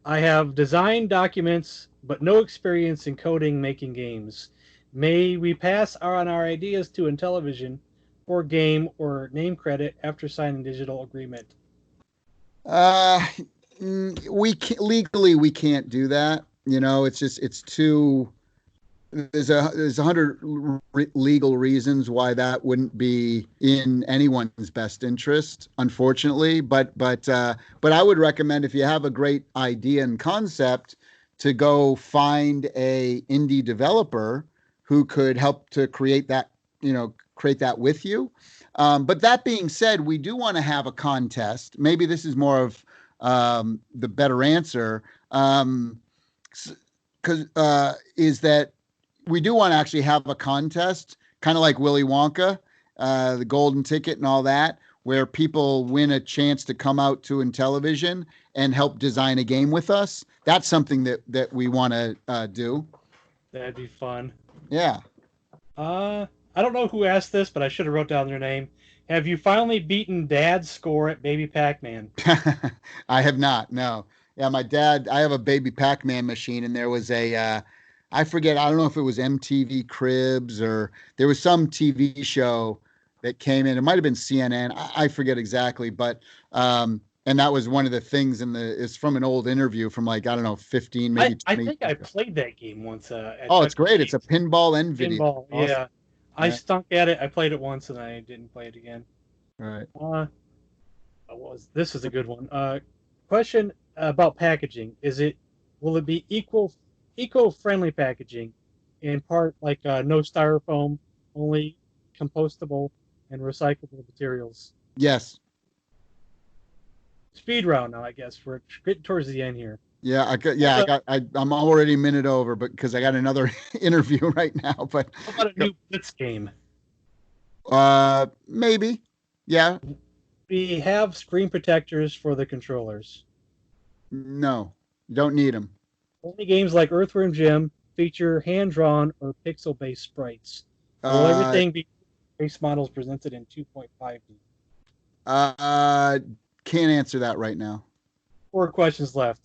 S2: I have design documents but no experience in coding making games. May we pass on our ideas to Intellivision for game or name credit after signing digital agreement?
S1: Uh, legally we can't do that. It's just it's too. There's 100 legal reasons why that wouldn't be in anyone's best interest, unfortunately. But I would recommend, if you have a great idea and concept, to go find a indie developer who could help to create that with you. But that being said, we do want to have a contest. Maybe this is more of the better answer. Because is that we do want to actually have a contest, kind of like Willy Wonka, the golden ticket and all that, where people win a chance to come out to Intellivision and help design a game with us. That's something that we want to do.
S2: That'd be fun.
S1: Yeah.
S2: I don't know who asked this, but I should have wrote down their name. Have you finally beaten Dad's score at Baby Pac-Man?
S1: I have not. No. Yeah, my dad. I have a Baby Pac-Man machine, and there was a. I forget. I don't know if it was MTV Cribs or there was some TV show that came in. It might have been CNN. I forget exactly, but and that was one of the things it's from an old interview from, like, I don't know, 15 maybe 20.
S2: I think I played that game once.
S1: Oh, it's great. It's a pinball and video.
S2: Pinball,
S1: awesome.
S2: yeah. I stunk at it. I played it once and I didn't play it again.
S1: Right.
S2: This is a good one. Question about packaging. Will it be eco-friendly packaging, in part like no styrofoam, only compostable and recyclable materials?
S1: Yes.
S2: Speed round now, I guess. We're getting towards the end here.
S1: Yeah, I'm already a minute over, but because I got another interview right now. But
S2: how about a new Blitz game?
S1: Maybe. Yeah.
S2: We have screen protectors for the controllers.
S1: No, you don't need them.
S2: Only games like Earthworm Jim feature hand-drawn or pixel-based sprites. Will everything be base models presented in 2.5D?
S1: Can't answer that right now.
S2: 4 questions left.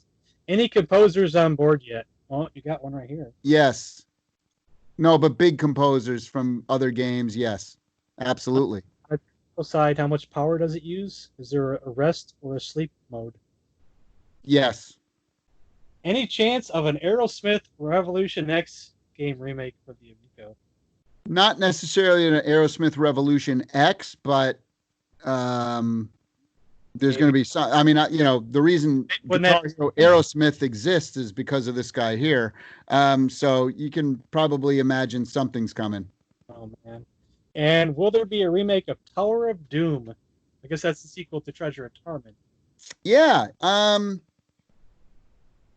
S2: Any composers on board yet? Oh, you got one right here.
S1: Yes. No, but big composers from other games, yes. Absolutely.
S2: On the side, how much power does it use? Is there a rest or a sleep mode?
S1: Yes.
S2: Any chance of an Aerosmith Revolution X game remake for the Amico?
S1: Not necessarily an Aerosmith Revolution X, but there's going to be some. I mean, the reason Aerosmith exists is because of this guy here. So you can probably imagine something's coming.
S2: Oh, man. And will there be a remake of Tower of Doom? I guess that's the sequel to Treasure of Tarman.
S1: Yeah.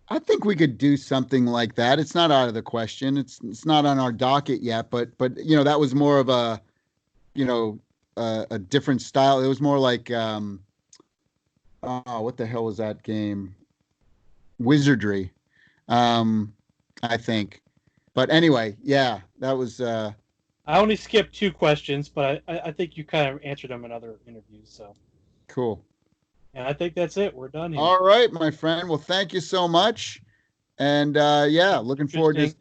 S1: I think we could do something like that. It's not out of the question. It's not on our docket yet, but that was more of a different style. It was more like what the hell was that game? Wizardry, I think. But anyway, yeah, that was.
S2: I only skipped 2 questions, but I think you kind of answered them in other interviews. So
S1: cool.
S2: And I think that's it. We're done here.
S1: All right, my friend. Well, thank you so much. And looking forward to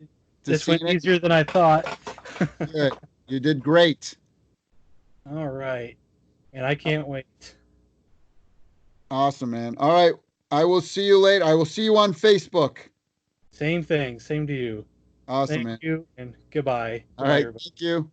S2: this went easier than I thought.
S1: Good. You did great.
S2: All right. And I can't wait.
S1: Awesome, man. All right. I will see you later. I will see you on Facebook.
S2: Same thing. Same to you.
S1: Awesome, man.
S2: Thank you and goodbye.
S1: All right. Thank you.